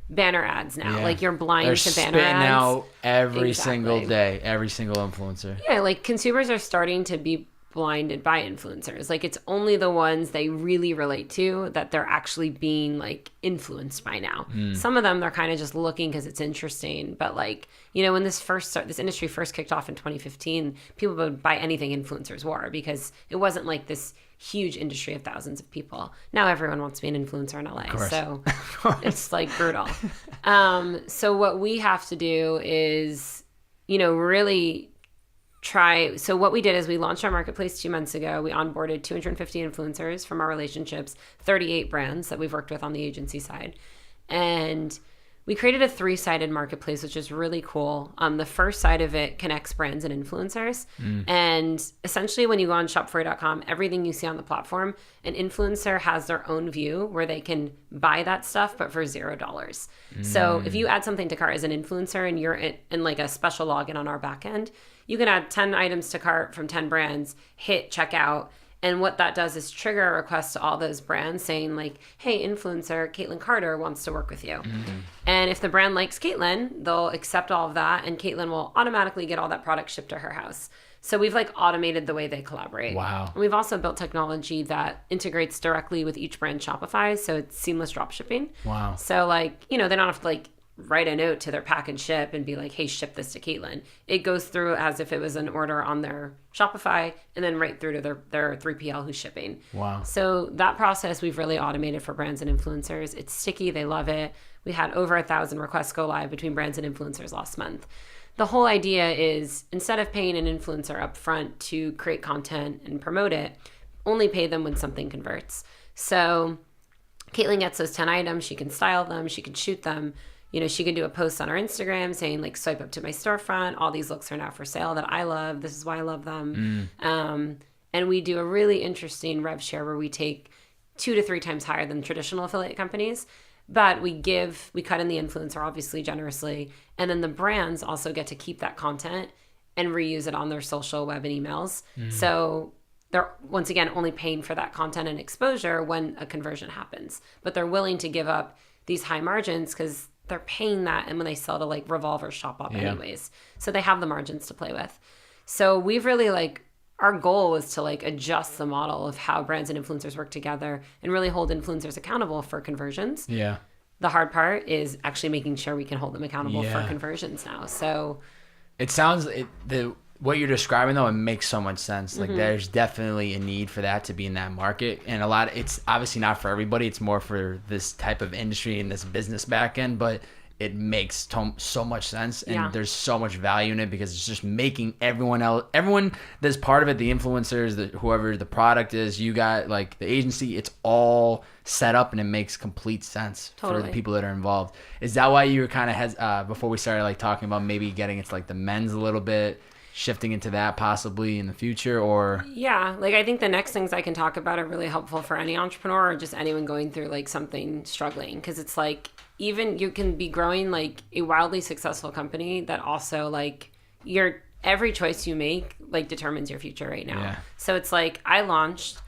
S1: banner ads now. Like, you're blind to banner ads. They're out every single day, every single influencer. Yeah, like, consumers are starting to be blinded by influencers. Like, it's only the ones they really relate to that they're actually being like influenced by now. Some of them, they're kind of just looking because it's interesting. But like, you know, when this industry first kicked off in 2015, people would buy anything influencers wore, because it wasn't like this huge industry of thousands of people. Now everyone wants to be an influencer in LA. So it's like brutal. So what we have to do is, you know, really so what we did is we launched our marketplace 2 months ago. We onboarded 250 influencers from our relationships, 38 brands that we've worked with on the agency side. And we created a 3-sided marketplace, which is really cool. The first side of it connects brands and influencers. And essentially, when you go on shopforay.com, everything you see on the platform, an influencer has their own view where they can buy that stuff, but for $0. So if you add something to cart as an influencer, and you're in like a special login on our back end, you can add 10 items to cart from 10 brands, hit checkout. And what that does is trigger a request to all those brands saying like, hey, influencer Caitlin Carter wants to work with you. And if the brand likes Caitlin, they'll accept all of that, and Caitlin will automatically get all that product shipped to her house. So we've like automated the way they collaborate. Wow. And we've also built technology that integrates directly with each brand Shopify. So it's seamless drop shipping. Wow. So like, you know, they don't have to like write a note to their pack and ship and be like, hey, ship this to Caitlin. It goes through as if it was an order on their Shopify, and then right through to their 3PL who's shipping. Wow. So that process we've really automated for brands and influencers. It's sticky. They love it. We had over 1,000 requests go live between brands and influencers last month. The whole idea is, instead of paying an influencer up front to create content and promote it, only pay them when something converts. So Caitlin gets those 10 items. She can style them. She can shoot them. You know, she can do a post on our Instagram saying like, swipe up to my storefront. All these looks are now for sale that I love. This is why I love them. And we do a really interesting rev share where we take 2 to 3 times higher than traditional affiliate companies. But we cut in the influencer obviously generously. And then the brands also get to keep that content and reuse it on their social, web, and emails. So they're, once again, only paying for that content and exposure when a conversion happens. But they're willing to give up these high margins because they're paying that, and when they sell to like Revolve or Shopbop anyways. So they have the margins to play with. So we've really like, our goal was to like adjust the model of how brands and influencers work together and really hold influencers accountable for conversions.
S2: Yeah.
S1: The hard part is actually making sure we can hold them accountable for conversions now. So
S2: it sounds what you're describing though, it makes so much sense. Like there's definitely a need for that to be in that market, and it's obviously not for everybody. It's more for this type of industry and this business back end, but it makes so much sense, and there's so much value in it because it's just making everyone that's part of it, the influencers, whoever the product is, you got like the agency, it's all set up and it makes complete sense for the people that are involved. Is that why you were kind of before we started like talking about maybe getting into like the men's a little bit, shifting into that possibly in the future? Or
S1: like I think the next things I can talk about are really helpful for any entrepreneur or just anyone going through like something struggling, because it's like even you can be growing like a wildly successful company that also like every choice you make like determines your future right now. So it's like I launched,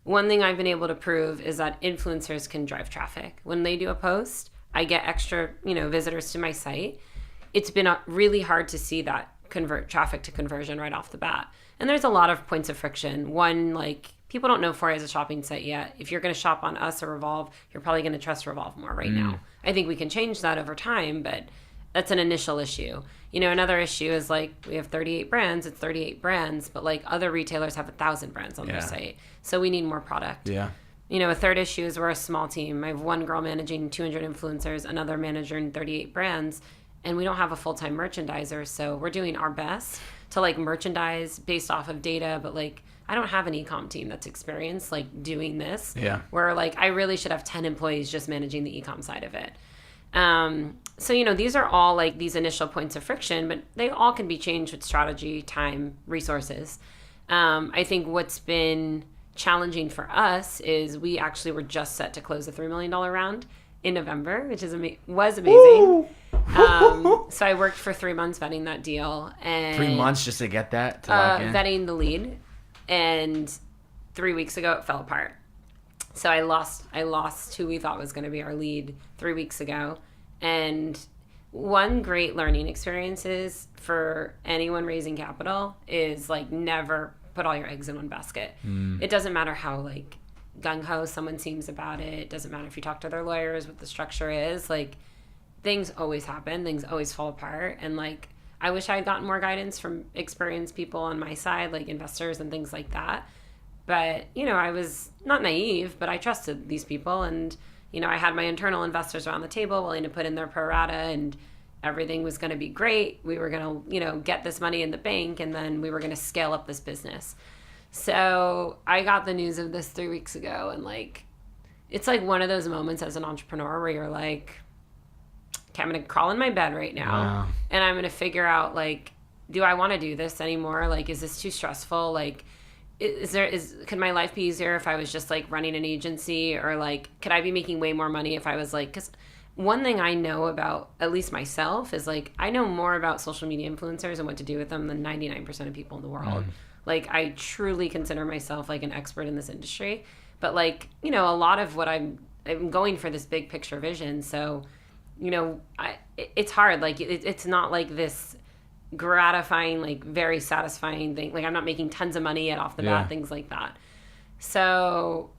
S1: one thing I've been able to prove is that influencers can drive traffic. When they do a post, I get extra visitors to my site. It's been really hard to see that convert traffic to conversion right off the bat. And there's a lot of points of friction. One, like people don't know Foray as a shopping site yet. If you're going to shop on us or Revolve, you're probably going to trust Revolve more right now. I think we can change that over time, but that's an initial issue. Another issue is like we have 38 brands. It's 38 brands, but like other retailers have 1,000 brands on their site. So we need more product. A third issue is we're a small team. I have one girl managing 200 influencers, another manager in 38 brands. And we don't have a full-time merchandiser, so we're doing our best to like merchandise based off of data, but like I don't have an e-com team that's experienced like doing this. Where like I really should have 10 employees just managing the e-com side of it. So these are all like these initial points of friction, but they all can be changed with strategy, time, resources. I think what's been challenging for us is we actually were just set to close a $3 million round in November, which was amazing. So I worked for 3 months vetting that deal, and
S2: 3 months just to get that to lock in?
S1: Vetting the lead, and 3 weeks ago it fell apart. So I lost who we thought was going to be our lead 3 weeks ago. And one great learning experience is for anyone raising capital is like never put all your eggs in one basket. It doesn't matter how like gung-ho someone seems about it. It doesn't matter if you talk to their lawyers, what the structure is. Like things always happen. Things always fall apart. And like I wish I had gotten more guidance from experienced people on my side, like investors and things like that. But, I was not naive, but I trusted these people. And, I had my internal investors around the table willing to put in their pro rata, and everything was going to be great. We were going to, get this money in the bank, and then we were going to scale up this business. So I got the news of this 3 weeks ago, and like, it's like one of those moments as an entrepreneur where you're like, okay, I'm going to crawl in my bed right now, and I'm going to figure out like, do I want to do this anymore? Like, is this too stressful? Like, could my life be easier if I was just like running an agency, or like could I be making way more money if I was like, because one thing I know about at least myself is like I know more about social media influencers and what to do with them than 99% of people in the world. Like I truly consider myself like an expert in this industry, but like a lot of what I'm going for this big picture vision. So it's hard. Like it's not like this gratifying, like very satisfying thing. Like I'm not making tons of money yet off the bat, things like that. So,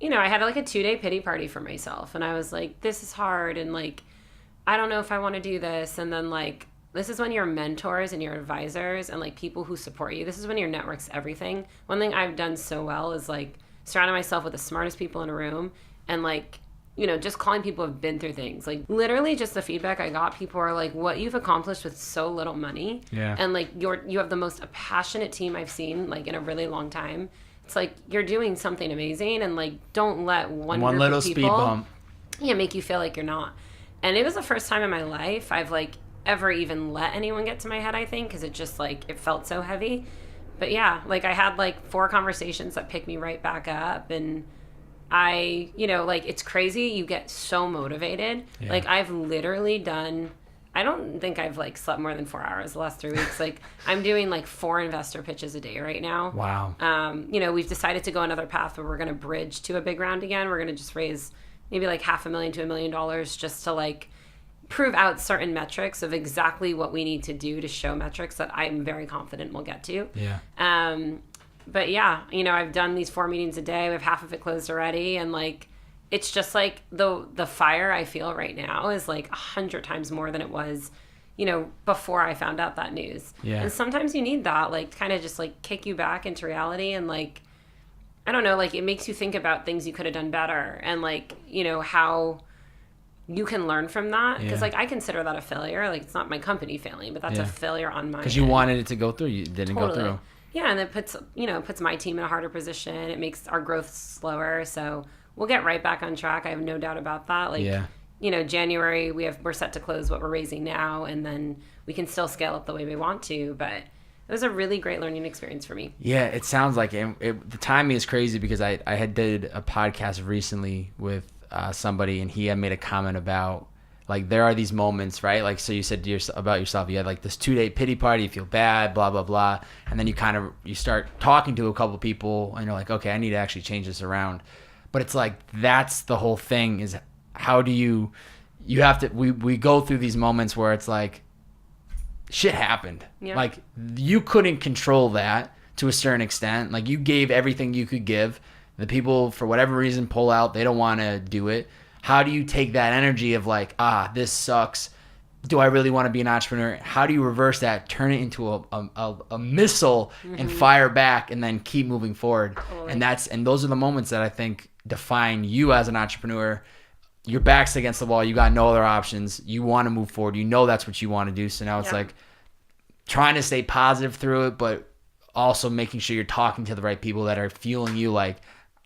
S1: I had like a 2-day pity party for myself, and I was like, this is hard, and like, I don't know if I want to do this. And then like, this is when your mentors and your advisors and like people who support you, this is when your network's everything. One thing I've done so well is like surrounding myself with the smartest people in a room, and like, just calling people who have been through things. Like literally just the feedback I got, people are like, what you've accomplished with so little money. And like you have the most passionate team I've seen like in a really long time. It's like you're doing something amazing, and like don't let one group
S2: little
S1: of people
S2: speed bump
S1: make you feel like you're not. And it was the first time in my life I've like ever even let anyone get to my head, I think, because it just like it felt so heavy. But yeah, like I had like 4 conversations that picked me right back up, and like it's crazy. You get so motivated. Yeah. Like I've literally done, I don't think I've like slept more than 4 hours the last 3 weeks. Like I'm doing like 4 investor pitches a day right now.
S2: Wow.
S1: We've decided to go another path where we're going to bridge to a big round again. We're going to just raise maybe like $500,000 to $1 million just to like prove out certain metrics of exactly what we need to do to show metrics that I'm very confident we'll get to.
S2: Yeah.
S1: But yeah, I've done these 4 meetings a day. We have half of it closed already. And like, it's just like the fire I feel right now is like 100 times more than it was, before I found out that news.
S2: Yeah.
S1: And sometimes you need that, like kind of just like kick you back into reality. And like, I don't know, like it makes you think about things you could have done better. And like, how you can learn from that. Because like I consider that a failure. Like it's not my company failing, but that's a failure on my end.
S2: Because you wanted it to go through. You didn't go through.
S1: Yeah. And it puts my team in a harder position. It makes our growth slower. So we'll get right back on track. I have no doubt about that. Like, January, we're set to close what we're raising now, and then we can still scale up the way we want to. But it was a really great learning experience for me.
S2: Yeah, it sounds like it. The timing is crazy because I had did a podcast recently with somebody, and he had made a comment about like there are these moments, right? Like, so you said about yourself, you had like this 2-day pity party, you feel bad, blah, blah, blah. And then you start talking to a couple people and you're like, okay, I need to actually change this around. But it's like, that's the whole thing is how do you have to, we go through these moments where it's like shit happened. Yeah. Like you couldn't control that to a certain extent. Like you gave everything you could give. The people for whatever reason pull out, they don't want to do it. How do you take that energy of like, this sucks. Do I really want to be an entrepreneur? How do you reverse that, turn it into a missile and fire back and then keep moving forward? Totally. And those are the moments that I think define you as an entrepreneur. Your back's against the wall. You got no other options. You want to move forward. You know that's what you want to do. So now it's like trying to stay positive through it, but also making sure you're talking to the right people that are fueling you. Like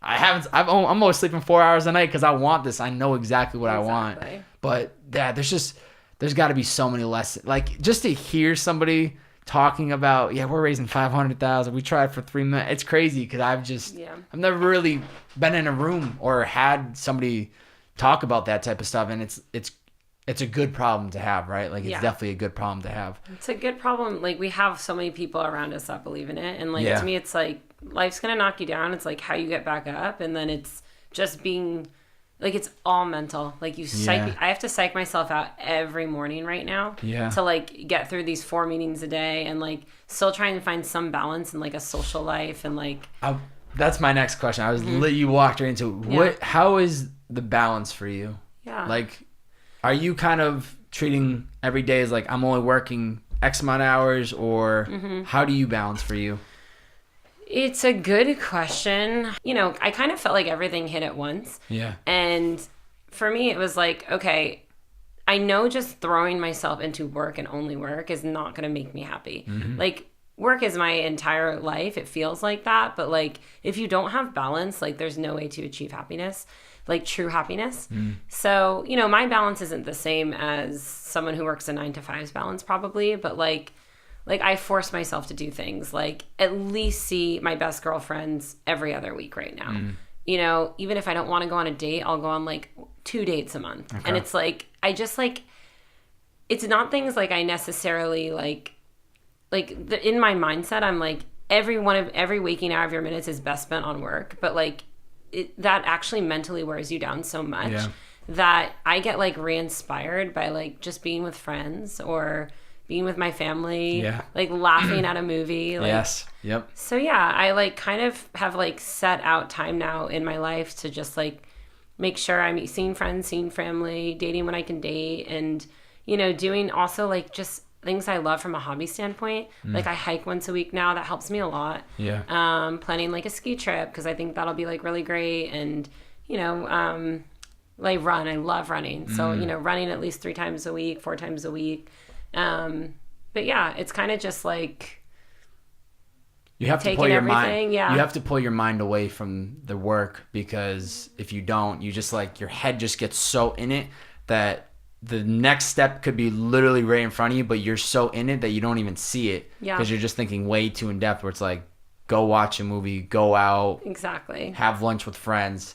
S2: I'm always sleeping 4 hours a night because I want this. I know exactly what I want. But yeah, there's got to be so many lessons. Like just to hear somebody talking about, we're raising $500,000. We tried for 3 minutes. It's crazy because I've never really been in a room or had somebody talk about that type of stuff, and it's a good problem to have, right? Like it's definitely a good problem to have.
S1: It's a good problem. Like we have so many people around us that believe in it, and like to me, it's like life's gonna knock you down. It's like how you get back up, and then it's just being like it's all mental. Like you I have to psych myself out every morning right now to like get through these 4 meetings a day, and like still trying to find some balance in like a social life and like.
S2: That's my next question. You walked right into how is the balance for you?
S1: Yeah.
S2: Like, are you kind of treating every day as like I'm only working X amount of hours, or how do you balance for you?
S1: It's a good question. I kind of felt like everything hit at once.
S2: Yeah.
S1: And for me, it was like, okay, I know just throwing myself into work and only work is not going to make me happy. Like, work is my entire life. It feels like that. But like, if you don't have balance, like there's no way to achieve happiness, like true happiness. So, my balance isn't the same as someone who works a 9-to-5's balance probably, but like I force myself to do things like at least see my best girlfriends every other week right now. Even if I don't want to go on a date, I'll go on like 2 dates a month. Okay. And it's like, I just like, it's not things like I necessarily in my mindset, I'm like every waking hour of your minutes is best spent on work, but like that actually mentally wears you down so much that I get like re-inspired by like just being with friends or being with my family, like laughing at a movie. Like,
S2: yes. Yep.
S1: So I like kind of have like set out time now in my life to just like make sure I'm seeing friends, seeing family, dating when I can date, and doing also like just things I love from a hobby standpoint. Like I hike once a week now. That helps me a lot.
S2: Yeah.
S1: Planning like a ski trip because I think that'll be like really great. And, like run. I love running. So, running at least 3 times a week, 4 times a week. But yeah, it's kind of just like
S2: you have to pull your mind. Yeah. You have to pull your mind away from the work because if you don't, you just like your head just gets so in it that the next step could be literally right in front of you, but you're so in it that you don't even see it because you're just thinking way too in depth where it's like, go watch a movie, go out,
S1: exactly,
S2: have lunch with friends,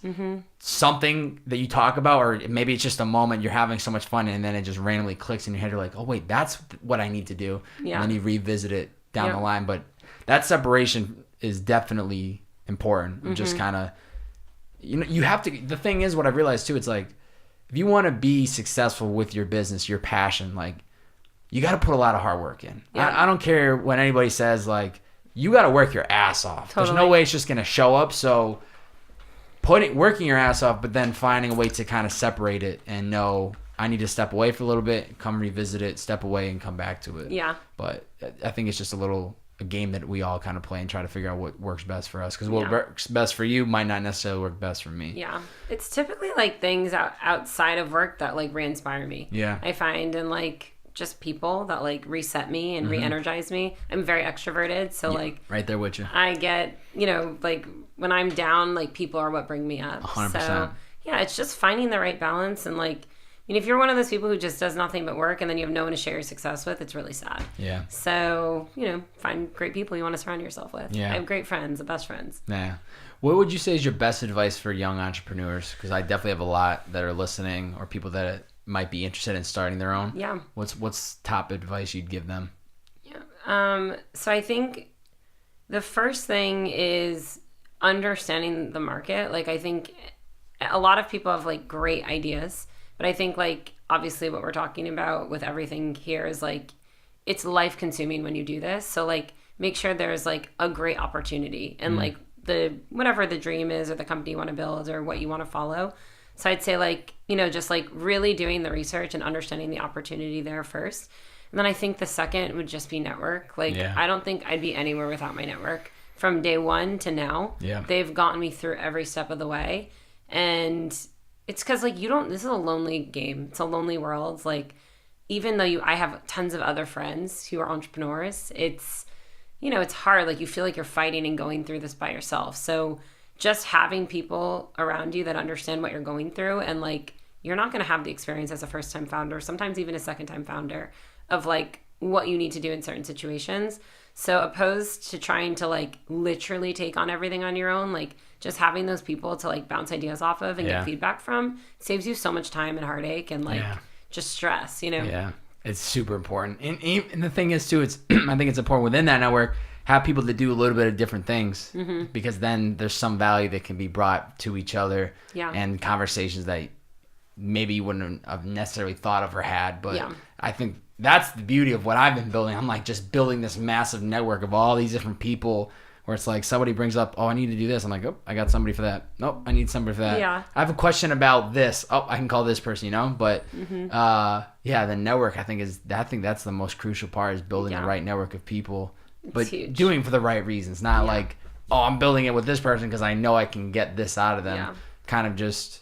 S2: something that you talk about, or maybe it's just a moment you're having so much fun and then it just randomly clicks in your head. You're like, oh wait, that's what I need to do.
S1: Yeah.
S2: And then you revisit it down the line. But that separation is definitely important. Just kind of, you have to, the thing is what I've realized too, it's like, if you want to be successful with your business, your passion, like you got to put a lot of hard work in. I don't care when anybody says like, you got to work your ass off. Totally. There's no way it's just going to show up. So working your ass off, but then finding a way to kind of separate it and know I need to step away for a little bit, come revisit it, step away and come back to it.
S1: Yeah.
S2: But I think it's just a game that we all kind of play and try to figure out what works best for us. Because what works best for you might not necessarily work best for me.
S1: Yeah. It's typically like things outside of work that like re-inspire me.
S2: Yeah.
S1: I find, and like just people that like reset me and re-energize me. I'm very extroverted, so like
S2: right there with you.
S1: I get, like when I'm down, like people are what bring me up.
S2: 100%.
S1: So yeah, it's just finding the right balance. And like, if you're one of those people who just does nothing but work and then you have no one to share your success with, it's really sad.
S2: Yeah.
S1: So, find great people you want to surround yourself with.
S2: Yeah.
S1: I have great friends, the best friends.
S2: Yeah. What would you say is your best advice for young entrepreneurs? Because I definitely have a lot that are listening or people that might be interested in starting their own.
S1: Yeah.
S2: What's top advice you'd give them?
S1: Yeah. So I think the first thing is understanding the market. Like I think a lot of people have like great ideas, but I think like obviously what we're talking about with everything here is like it's life consuming when you do this. So like make sure there's like a great opportunity and like whatever the dream is or the company you want to build or what you want to follow. So I'd say like, just like really doing the research and understanding the opportunity there first. And then I think the second would just be network. Like, I don't think I'd be anywhere without my network. From day one to now, they've gotten me through every step of the way. And it's because like this is a lonely game. It's a lonely world. Like, even though I have tons of other friends who are entrepreneurs, it's, it's hard. Like you feel like you're fighting and going through this by yourself. So just having people around you that understand what you're going through, and like you're not going to have the experience as a first-time founder, sometimes even a second-time founder, of like what you need to do in certain situations. So opposed to trying to like literally take on everything on your own, like just having those people to like bounce ideas off of and get feedback from saves you so much time and heartache and like just stress,
S2: Yeah, it's super important. And the thing is too, it's I think it's important within that network, have people that do a little bit of different things because then there's some value that can be brought to each other and conversations that maybe you wouldn't have necessarily thought of or had. But I think that's the beauty of what I've been building. I'm like just building this massive network of all these different people where it's like somebody brings up, oh, I need to do this. I'm like, oh, I got somebody for that. Nope, I need somebody for that.
S1: Yeah.
S2: I have a question about this. Oh, I can call this person, But the network I think that's the most crucial part is building the right network of people. But doing for the right reasons, not like, oh, I'm building it with this person because I know I can get this out of them. Yeah. Kind of just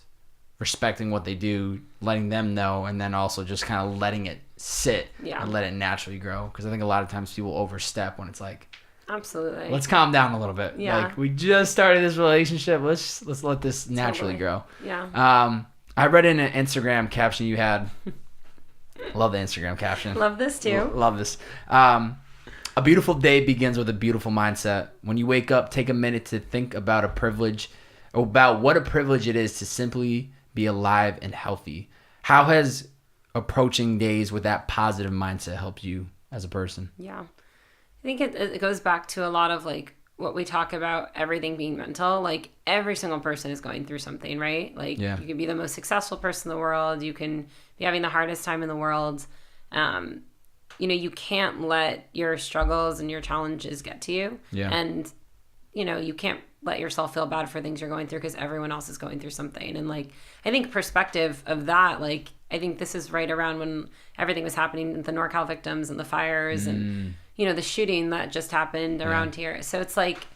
S2: respecting what they do, letting them know, and then also just kind of letting it sit and let it naturally grow. Because I think a lot of times people overstep when it's like,
S1: absolutely,
S2: let's calm down a little bit. Yeah. Like we just started this relationship. Let's let this naturally grow.
S1: Yeah.
S2: I read in an Instagram caption you had. Love the Instagram caption.
S1: Love this too.
S2: Love this. A beautiful day begins with a beautiful mindset. When you wake up, take a minute to think about what a privilege it is to simply be alive and healthy. How has approaching days with that positive mindset helped you as a person?
S1: Yeah. I think it goes back to a lot of like what we talk about, everything being mental. Like every single person is going through something, right? Like you can be the most successful person in the world. You can be having the hardest time in the world. You can't let your struggles and your challenges get to you. Yeah. And, you can't let yourself feel bad for things you're going through because everyone else is going through something. And like, I think perspective of that, like, I think this is right around when everything was happening with the NorCal victims and the fires and, the shooting that just happened around here. So it's like,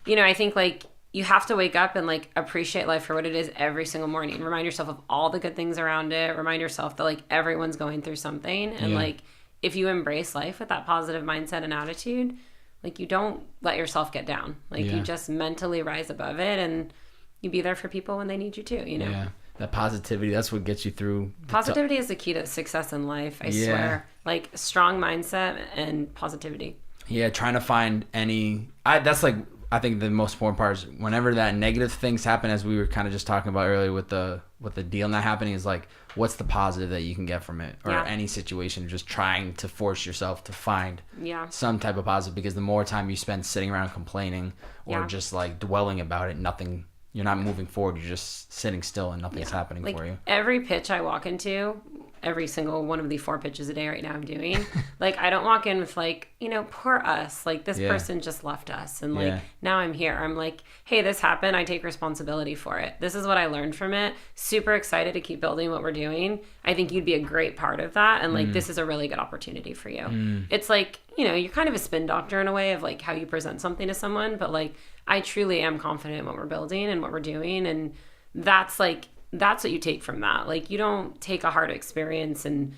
S1: I think like you have to wake up and like appreciate life for what it is every single morning. Remind yourself of all the good things around it. Remind yourself that like everyone's going through something. And like, if you embrace life with that positive mindset and attitude, like you don't let yourself get down. Like you just mentally rise above it and you be there for people when they need you too, Yeah.
S2: That positivity, that's what gets you through.
S1: Positivity is the key to success in life, I swear. Like strong mindset and positivity.
S2: Yeah, trying to find that's like, I think the most important part is whenever that negative things happen, as we were kind of just talking about earlier with the deal not happening, is like, what's the positive that you can get from it, or any situation, just trying to force yourself to find some type of positive, because the more time you spend sitting around complaining or just like dwelling about it, you're not moving forward, you're just sitting still and nothing's happening
S1: like,
S2: for you.
S1: Every pitch I walk into, every single one of the 4 pitches a day right now I'm doing, like, I don't walk in with like, poor us, like this person just left us and like now I'm here. I'm like, hey, this happened, I take responsibility for it, this is what I learned from it, super excited to keep building what we're doing, I think you'd be a great part of that, and like this is a really good opportunity for you. It's like, you're kind of a spin doctor in a way of like how you present something to someone, but like I truly am confident in what we're building and what we're doing, and that's what you take from that. Like, you don't take a hard experience and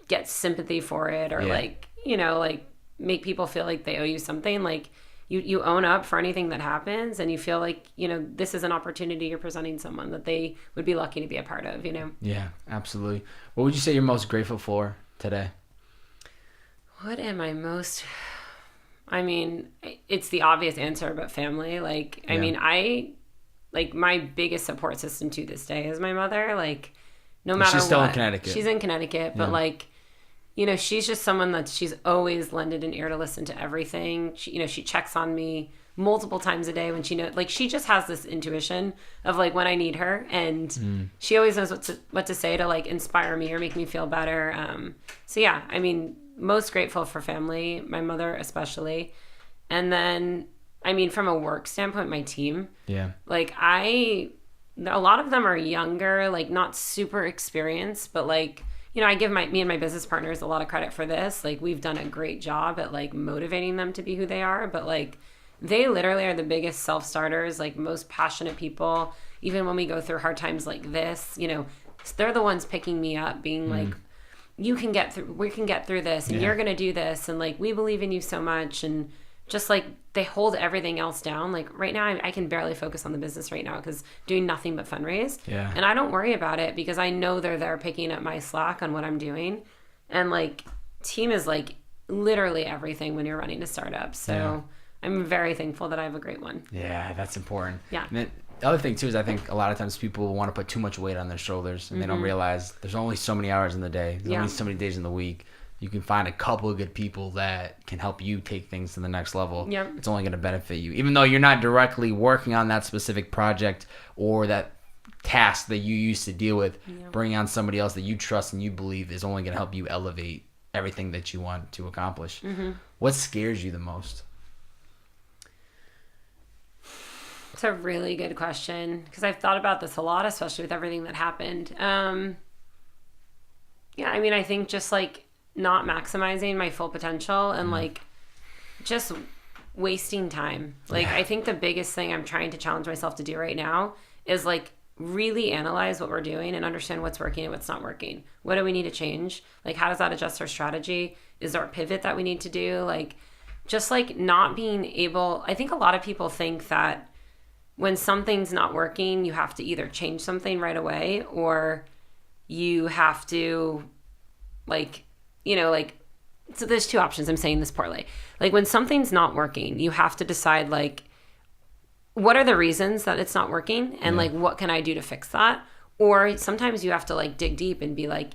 S1: get sympathy for it, or like, like make people feel like they owe you something. Like, you own up for anything that happens, and you feel like, this is an opportunity you're presenting someone that they would be lucky to be a part of,
S2: Yeah, absolutely. What would you say you're most grateful for today?
S1: What am I most... I mean, it's the obvious answer, but family. Like, I mean, like, my biggest support system to this day is my mother. Like, no matter what.
S2: She's still in Connecticut.
S1: She's in Connecticut, but like, she's just someone that she's always lended an ear to listen to everything. She, she checks on me multiple times a day when she just has this intuition of like when I need her, and she always knows what to say to like inspire me or make me feel better. So yeah, I mean, most grateful for family, my mother especially, and then, I mean, from a work standpoint, my team. Yeah. Like, a lot of them are younger, like not super experienced, but like, I give me and my business partners a lot of credit for this. Like, we've done a great job at like motivating them to be who they are, but like, they literally are the biggest self-starters, like most passionate people. Even when we go through hard times like this, they're the ones picking me up, being like, we can get through this, and you're going to do this. And like, we believe in you so much. And just like, they hold everything else down. Like right now, I can barely focus on the business right now because doing nothing but fundraise. Yeah. And I don't worry about it because I know they're there picking up my slack on what I'm doing. And like, team is like literally everything when you're running a startup. So I'm very thankful that I have a great one.
S2: Yeah, that's important.
S1: Yeah.
S2: And the other thing too is I think a lot of times people want to put too much weight on their shoulders, and they don't realize there's only so many hours in the day. There's only so many days in the week. You can find a couple of good people that can help you take things to the next level. Yep. It's only going to benefit you. Even though you're not directly working on that specific project or that task that you used to deal with, bringing on somebody else that you trust and you believe is only going to help you elevate everything that you want to accomplish. What scares you the most?
S1: It's a really good question because I've thought about this a lot, especially with everything that happened. I mean, I think just like not maximizing my full potential and like just wasting time. Like, I think the biggest thing I'm trying to challenge myself to do right now is like really analyze what we're doing and understand what's working and what's not working. What do we need to change? Like, how does that adjust our strategy? Is there a pivot that we need to do? Like, just like not being able, I think a lot of people think that when something's not working, you have to either change something right away or you have to like, so there's 2 options. I'm saying this poorly. Like, when something's not working, you have to decide like, what are the reasons that it's not working? And like, what can I do to fix that? Or sometimes you have to like dig deep and be like,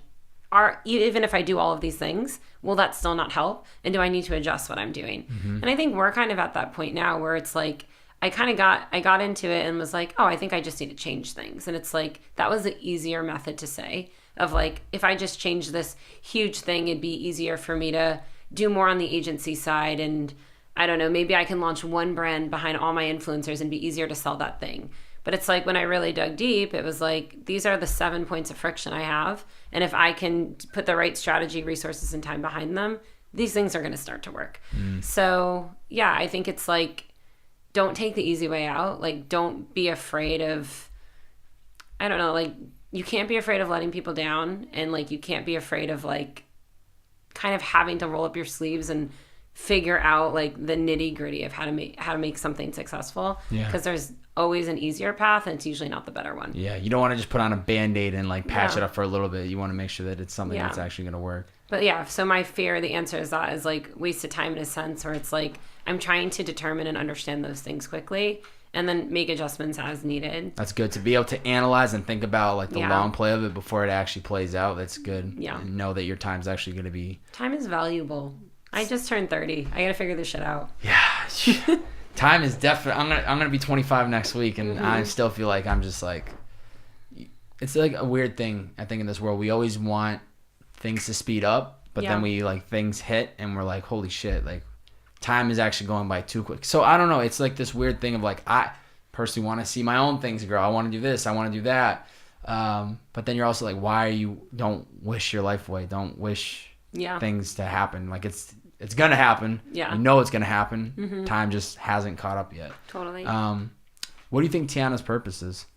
S1: even if I do all of these things, will that still not help? And do I need to adjust what I'm doing? And I think we're kind of at that point now where it's like, I got into it and was like, oh, I think I just need to change things. And it's like, that was the easier method to say of like, if I just change this huge thing, it'd be easier for me to do more on the agency side. And I don't know, maybe I can launch one brand behind all my influencers and be easier to sell that thing. But it's like, when I really dug deep, it was like, these are the 7 points of friction I have. And if I can put the right strategy, resources, and time behind them, these things are going to start to work. So yeah, I think it's like, don't take the easy way out. Like, don't be afraid of, I don't know, like, you can't be afraid of letting people down. And like, you can't be afraid of like kind of having to roll up your sleeves and figure out like the nitty gritty of how to make something successful. Because there's always an easier path, and it's usually not the better one.
S2: Yeah. You don't want to just put on a Band-Aid and like patch it up for a little bit. You want to make sure that it's something that's actually going to work.
S1: But yeah, so my fear, the answer is that is like wasted time in a sense where it's like I'm trying to determine and understand those things quickly and then make adjustments as needed.
S2: That's good to be able to analyze and think about like the long play of it before it actually plays out. That's good. Yeah. And know that your time's actually going to be...
S1: Time is valuable. I just turned 30. I got to figure this shit out.
S2: Yeah. Time is definitely... I'm gonna be 25 next week, and I still feel like I'm just like... It's like a weird thing, I think, in this world. We always want things to speed up, but then we like things hit and we're like, holy shit, like time is actually going by too quick. So I don't know, it's like this weird thing of like, I personally want to see my own things grow. I want to do this, I want to do that, but then you're also like, why are you... Don't wish your life away, don't wish things to happen. Like it's gonna happen. You know it's gonna happen. Time just hasn't caught up yet.
S1: Totally.
S2: What do you think Tiana's purpose is?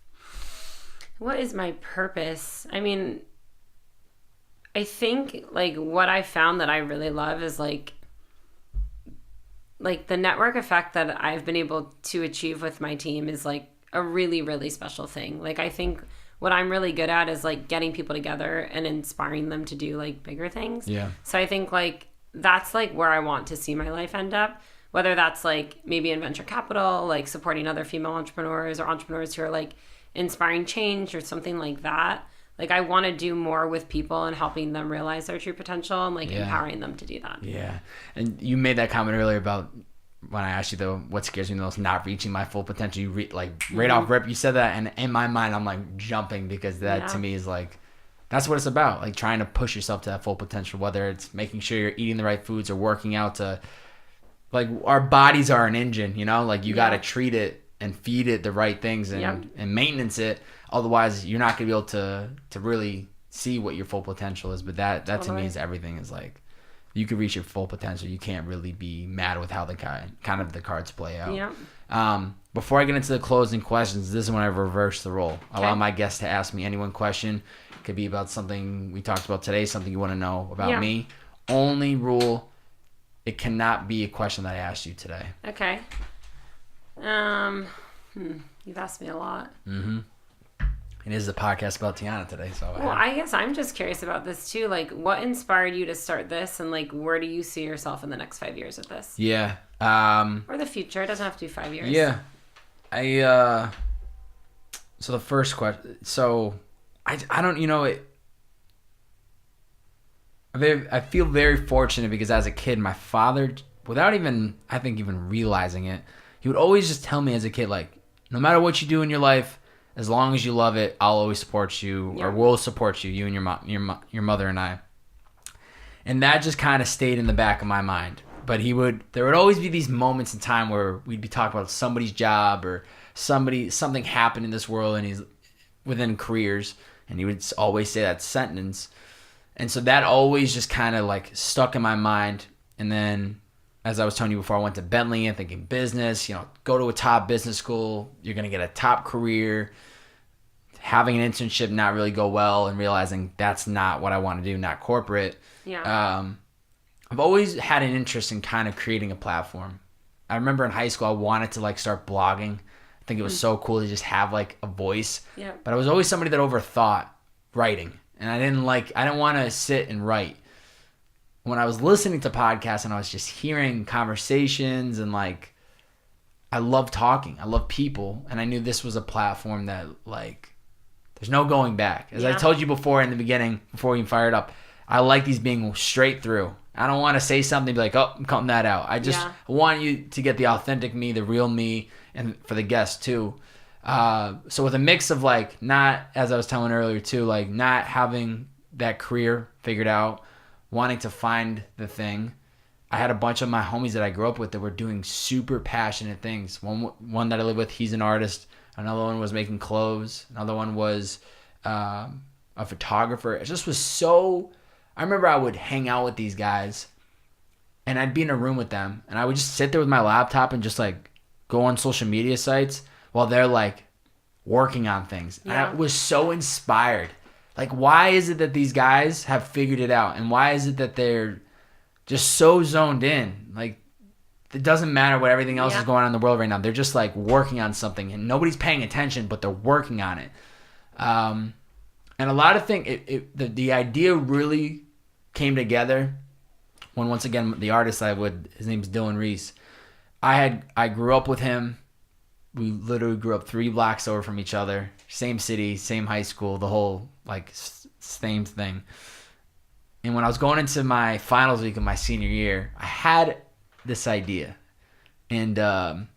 S1: What is my purpose? I mean, I think like what I found that I really love is like the network effect that I've been able to achieve with my team is like a really, really special thing. Like I think what I'm really good at is like getting people together and inspiring them to do like bigger things. Yeah. So I think like that's like where I want to see my life end up, whether that's like maybe in venture capital, like supporting other female entrepreneurs or entrepreneurs who are like inspiring change or something like that. Like I want to do more with people and helping them realize their true potential and like empowering them to do that. Yeah.
S2: And you made that comment earlier about when I asked you though, what scares me the most, not reaching my full potential. You right off rip, you said that, and in my mind I'm like jumping because that to me is like, that's what it's about. Like trying to push yourself to that full potential, whether it's making sure you're eating the right foods or working out to, like our bodies are an engine, you know, like you got to treat it and feed it the right things and maintenance it. Otherwise, you're not going to be able to really see what your full potential is. But that to me is everything. Is like, you can reach your full potential. You can't really be mad with how the kind of the cards play out. Yeah. Before I get into the closing questions, this is when I reverse the role. I allow my guests to ask me any one question. It could be about something we talked about today, something you want to know about me. Only rule, it cannot be a question that I asked you today.
S1: Okay. You've asked me a lot.
S2: Mm-hmm. It is a podcast about Tiana today, so.
S1: Well, I guess I'm just curious about this too. Like, what inspired you to start this, and like, where do you see yourself in the next 5 years with this?
S2: Yeah.
S1: Or the future. It doesn't have to be 5 years.
S2: Yeah. So the first question. So, I don't. You know it. I feel very fortunate because as a kid, my father, without even realizing it, he would always just tell me as a kid, like, no matter what you do in your life, as long as you love it, I'll always support you, or will support you, you and your mother and I. And that just kind of stayed in the back of my mind. But there would always be these moments in time where we'd be talking about somebody's job or something happened in this world, and he's within careers, and he would always say that sentence. And so that always just kind of like stuck in my mind. And then, as I was telling you before, I went to Bentley and thinking business, go to a top business school, you're going to get a top career. Having an internship not really go well and realizing that's not what I want to do, not corporate. Yeah. I've always had an interest in kind of creating a platform. I remember in high school, I wanted to like start blogging. I think it was so cool to just have like a voice. Yeah. But I was always somebody that overthought writing. And I didn't want to sit and write. When I was listening to podcasts and I was just hearing conversations and like, I love talking. I love people. And I knew this was a platform that like, there's no going back. As I told you before in the beginning, before we fired up, I like these being straight through. I don't want to say something and be like, oh, I'm cutting that out. I just want you to get the authentic me, the real me, and for the guests too. So with a mix of like, not, as I was telling earlier too, like not having that career figured out, wanting to find the thing. I had a bunch of my homies that I grew up with that were doing super passionate things. One that I live with, he's an artist. Another one was making clothes. Another one was a photographer. It just was so... I remember I would hang out with these guys and I'd be in a room with them and I would just sit there with my laptop and just like go on social media sites while they're like working on things. Yeah. And I was so inspired. Like, why is it that these guys have figured it out? And why is it that they're just so zoned in? Like, it doesn't matter what everything else is going on in the world right now. They're just like working on something and nobody's paying attention, but they're working on it. And a lot of things, the idea really came together when, once again, the artist his name's Dylan Reese. I grew up with him. We literally grew up 3 blocks over from each other, same city, same high school, the whole like same thing. And when I was going into my finals week of my senior year, I had this idea. And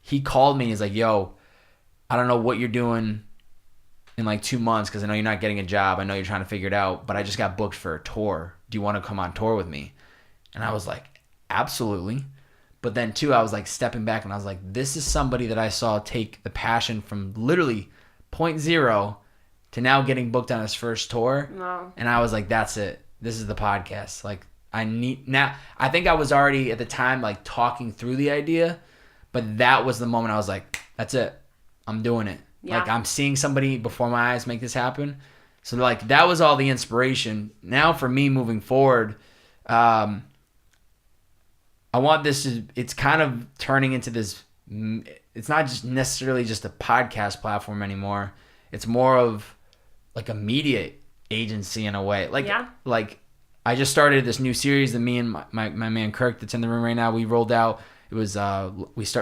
S2: he called me and he's like, yo, I don't know what you're doing in like 2 months because I know you're not getting a job. I know you're trying to figure it out, but I just got booked for a tour. Do you want to come on tour with me? And I was like, absolutely. But then too, I was like stepping back and I was like, this is somebody that I saw take the passion from literally 0.0 to now getting booked on his first tour.
S1: Wow.
S2: And I was like, that's it. This is the podcast. Like, I think I was already at the time like talking through the idea, but that was the moment I was like, that's it. I'm doing it. Yeah. Like, I'm seeing somebody before my eyes make this happen. So like, that was all the inspiration. Now for me moving forward, I want this to, it's kind of turning into this, it's not just necessarily just a podcast platform anymore. It's more of like a media agency in a way. Like, like I just started this new series that me and my man Kirk that's in the room right now, we rolled out. It was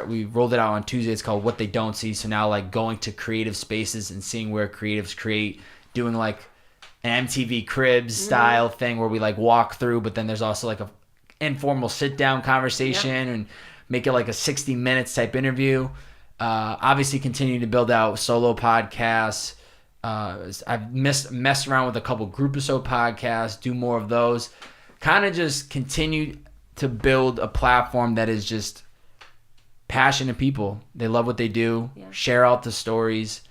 S2: we rolled it out on Tuesday. It's called What They Don't See. So now like going to creative spaces and seeing where creatives create, doing like an MTV Cribs style thing where we like walk through, but then there's also like a informal sit down conversation and make it like a 60 minutes type interview. Obviously continue to build out solo podcasts. I've messed around with a couple group episode podcasts, do more of those, kind of just continue to build a platform that is just passionate people. They love what they do, share out the stories,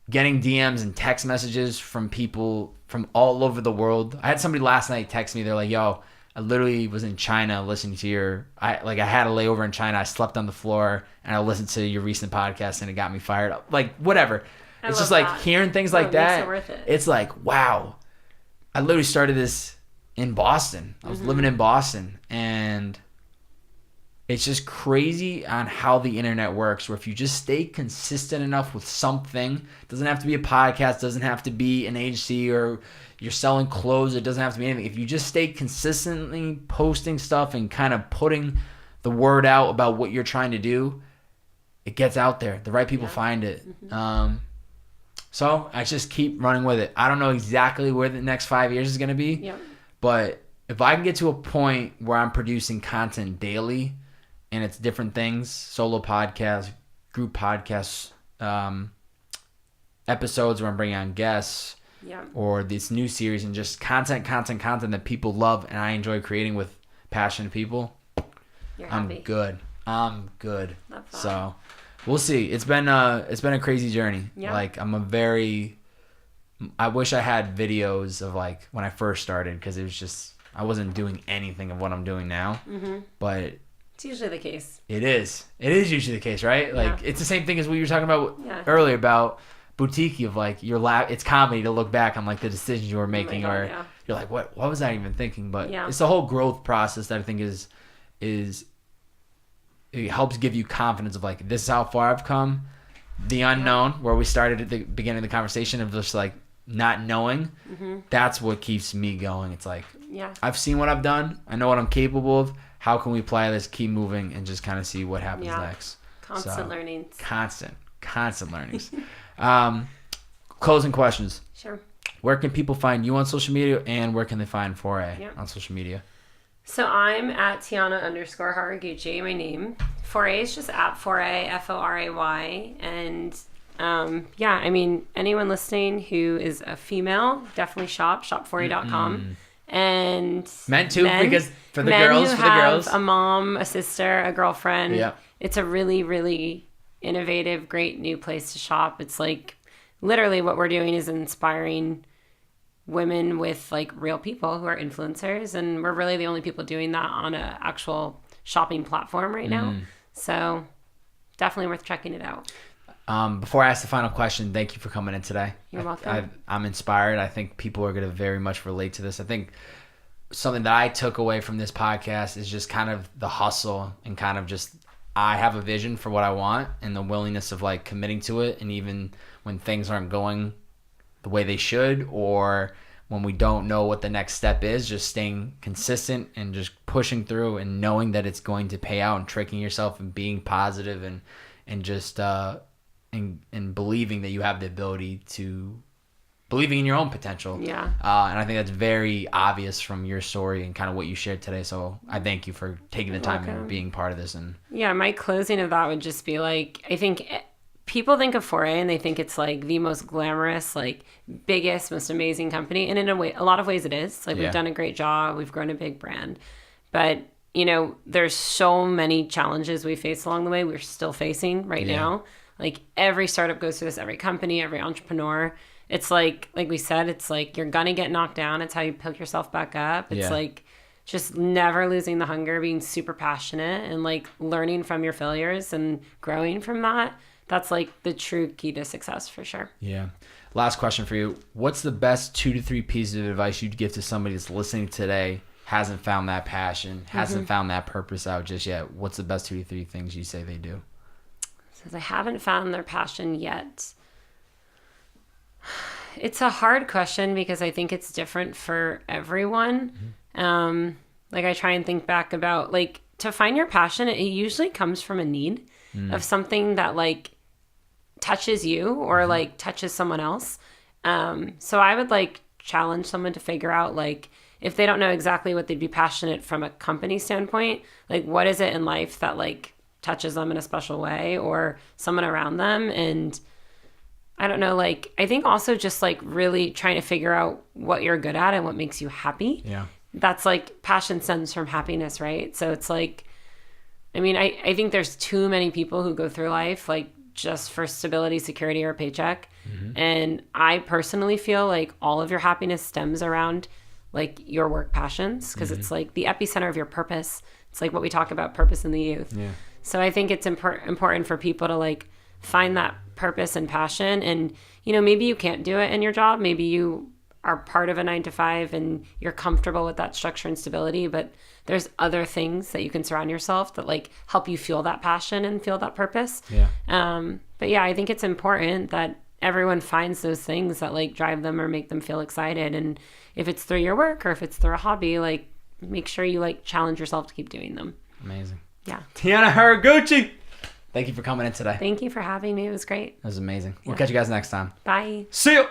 S2: getting DMs and text messages from people from all over the world. I had somebody last night text me. They're like, yo, I literally was in China listening to I had a layover in China. I slept on the floor and I listened to your recent podcast and it got me fired up. Like, whatever. It's just like hearing things like that. It worth it. It's like, wow. I literally started this in Boston. I was living in Boston, and it's just crazy on how the internet works, where if you just stay consistent enough with something, it doesn't have to be a podcast, doesn't have to be an agency, or you're selling clothes, it doesn't have to be anything. If you just stay consistently posting stuff and kind of putting the word out about what you're trying to do, it gets out there. The right people find it. So I just keep running with it. I don't know exactly where the next 5 years is going to be, but if I can get to a point where I'm producing content daily and it's different things, solo podcasts, group podcasts, episodes where I'm bringing on guests, or this new series, and just content that people love and I enjoy creating with passionate people, I'm good. So we'll see. It's been a crazy journey. Like, I wish I had videos of like when I first started, because it was just, I wasn't doing anything of what I'm doing now. But
S1: it's usually the case.
S2: It is usually the case, right? Like, it's the same thing as what you were talking about earlier about Boutikey, of like it's comedy to look back on like the decisions you were making, you're like, what was I even thinking? But it's the whole growth process that I think is it helps give you confidence of like, this is how far I've come. The unknown, where we started at the beginning of the conversation of just like not knowing, that's what keeps me going. It's like, I've seen what I've done. I know what I'm capable of. How can we apply this, keep moving, and just kind of see what happens next?
S1: Constant learnings.
S2: Constant learnings. Closing questions.
S1: Sure.
S2: Where can people find you on social media, and where can they find Foray on social media?
S1: So I'm at Tiana _Haraguchi, my name. Foray is just at Foray, Foray. And I mean, anyone listening who is a female, definitely shop foray.com. And
S2: men too, because for the girls,
S1: who have a mom, a sister, a girlfriend. It's a really, really innovative, great new place to shop. It's like literally what we're doing is inspiring women with like real people who are influencers, and we're really the only people doing that on an actual shopping platform right now. So definitely worth checking it out.
S2: Before I ask the final question, thank you for coming in today.
S1: You're welcome.
S2: I'm inspired. I think people are going to very much relate to this. I think something that I took away from this podcast is just kind of the hustle, and kind of just, I have a vision for what I want, and the willingness of like committing to it. And even when things aren't going the way they should, or when we don't know what the next step is, just staying consistent and just pushing through and knowing that it's going to pay out and tricking yourself and being positive and just and believing that you have the ability to believing in your own potential.
S1: Yeah.
S2: And I think that's very obvious from your story and kind of what you shared today. So I thank you for taking the time and being part of this. And
S1: yeah, my closing of that would just be like, I think people think of Foray and they think it's like the most glamorous, like biggest, most amazing company. And in a way, a lot of ways it is. Like we've done a great job. We've grown a big brand. But, you know, there's so many challenges we face along the way. We're still facing right now. Like every startup goes through this, every company, every entrepreneur. It's like we said, it's like you're going to get knocked down. It's how you pick yourself back up. It's like just never losing the hunger, being super passionate and like learning from your failures and growing from that. That's like the true key to success for sure. Yeah.
S2: Last question for you. What's the best 2 to 3 pieces of advice you'd give to somebody that's listening today, hasn't found that passion, hasn't found that purpose out just yet? What's the best 2 to 3 things you say they do?
S1: So they haven't found their passion yet. It's a hard question because I think it's different for everyone. Like I try and think back about like to find your passion, it usually comes from a need of something that like touches you or like touches someone else. So I would like challenge someone to figure out like if they don't know exactly what they'd be passionate from a company standpoint, like what is it in life that like touches them in a special way or someone around them. And I don't know, like, I think also just like really trying to figure out what you're good at and what makes you happy.
S2: Yeah.
S1: That's like passion stems from happiness, right? So it's like, I mean, I think there's too many people who go through life like just for stability, security, or a paycheck. And I personally feel like all of your happiness stems around like your work passions because it's like the epicenter of your purpose. It's like what we talk about, purpose in the youth.
S2: Yeah.
S1: So I think it's important for people to like find that purpose and passion. And, you know, maybe you can't do it in your job. Maybe you are part of a 9-to-5 and you're comfortable with that structure and stability, but there's other things that you can surround yourself that like help you feel that passion and feel that purpose. But yeah, I think it's important that everyone finds those things that like drive them or make them feel excited. And if it's through your work or if it's through a hobby, like make sure you like challenge yourself to keep doing them.
S2: Amazing.
S1: Yeah.
S2: Tiana Haraguchi, thank you for coming in today.
S1: Thank you for having me. It was great.
S2: That was amazing. We'll catch you guys next time.
S1: Bye.
S2: See you.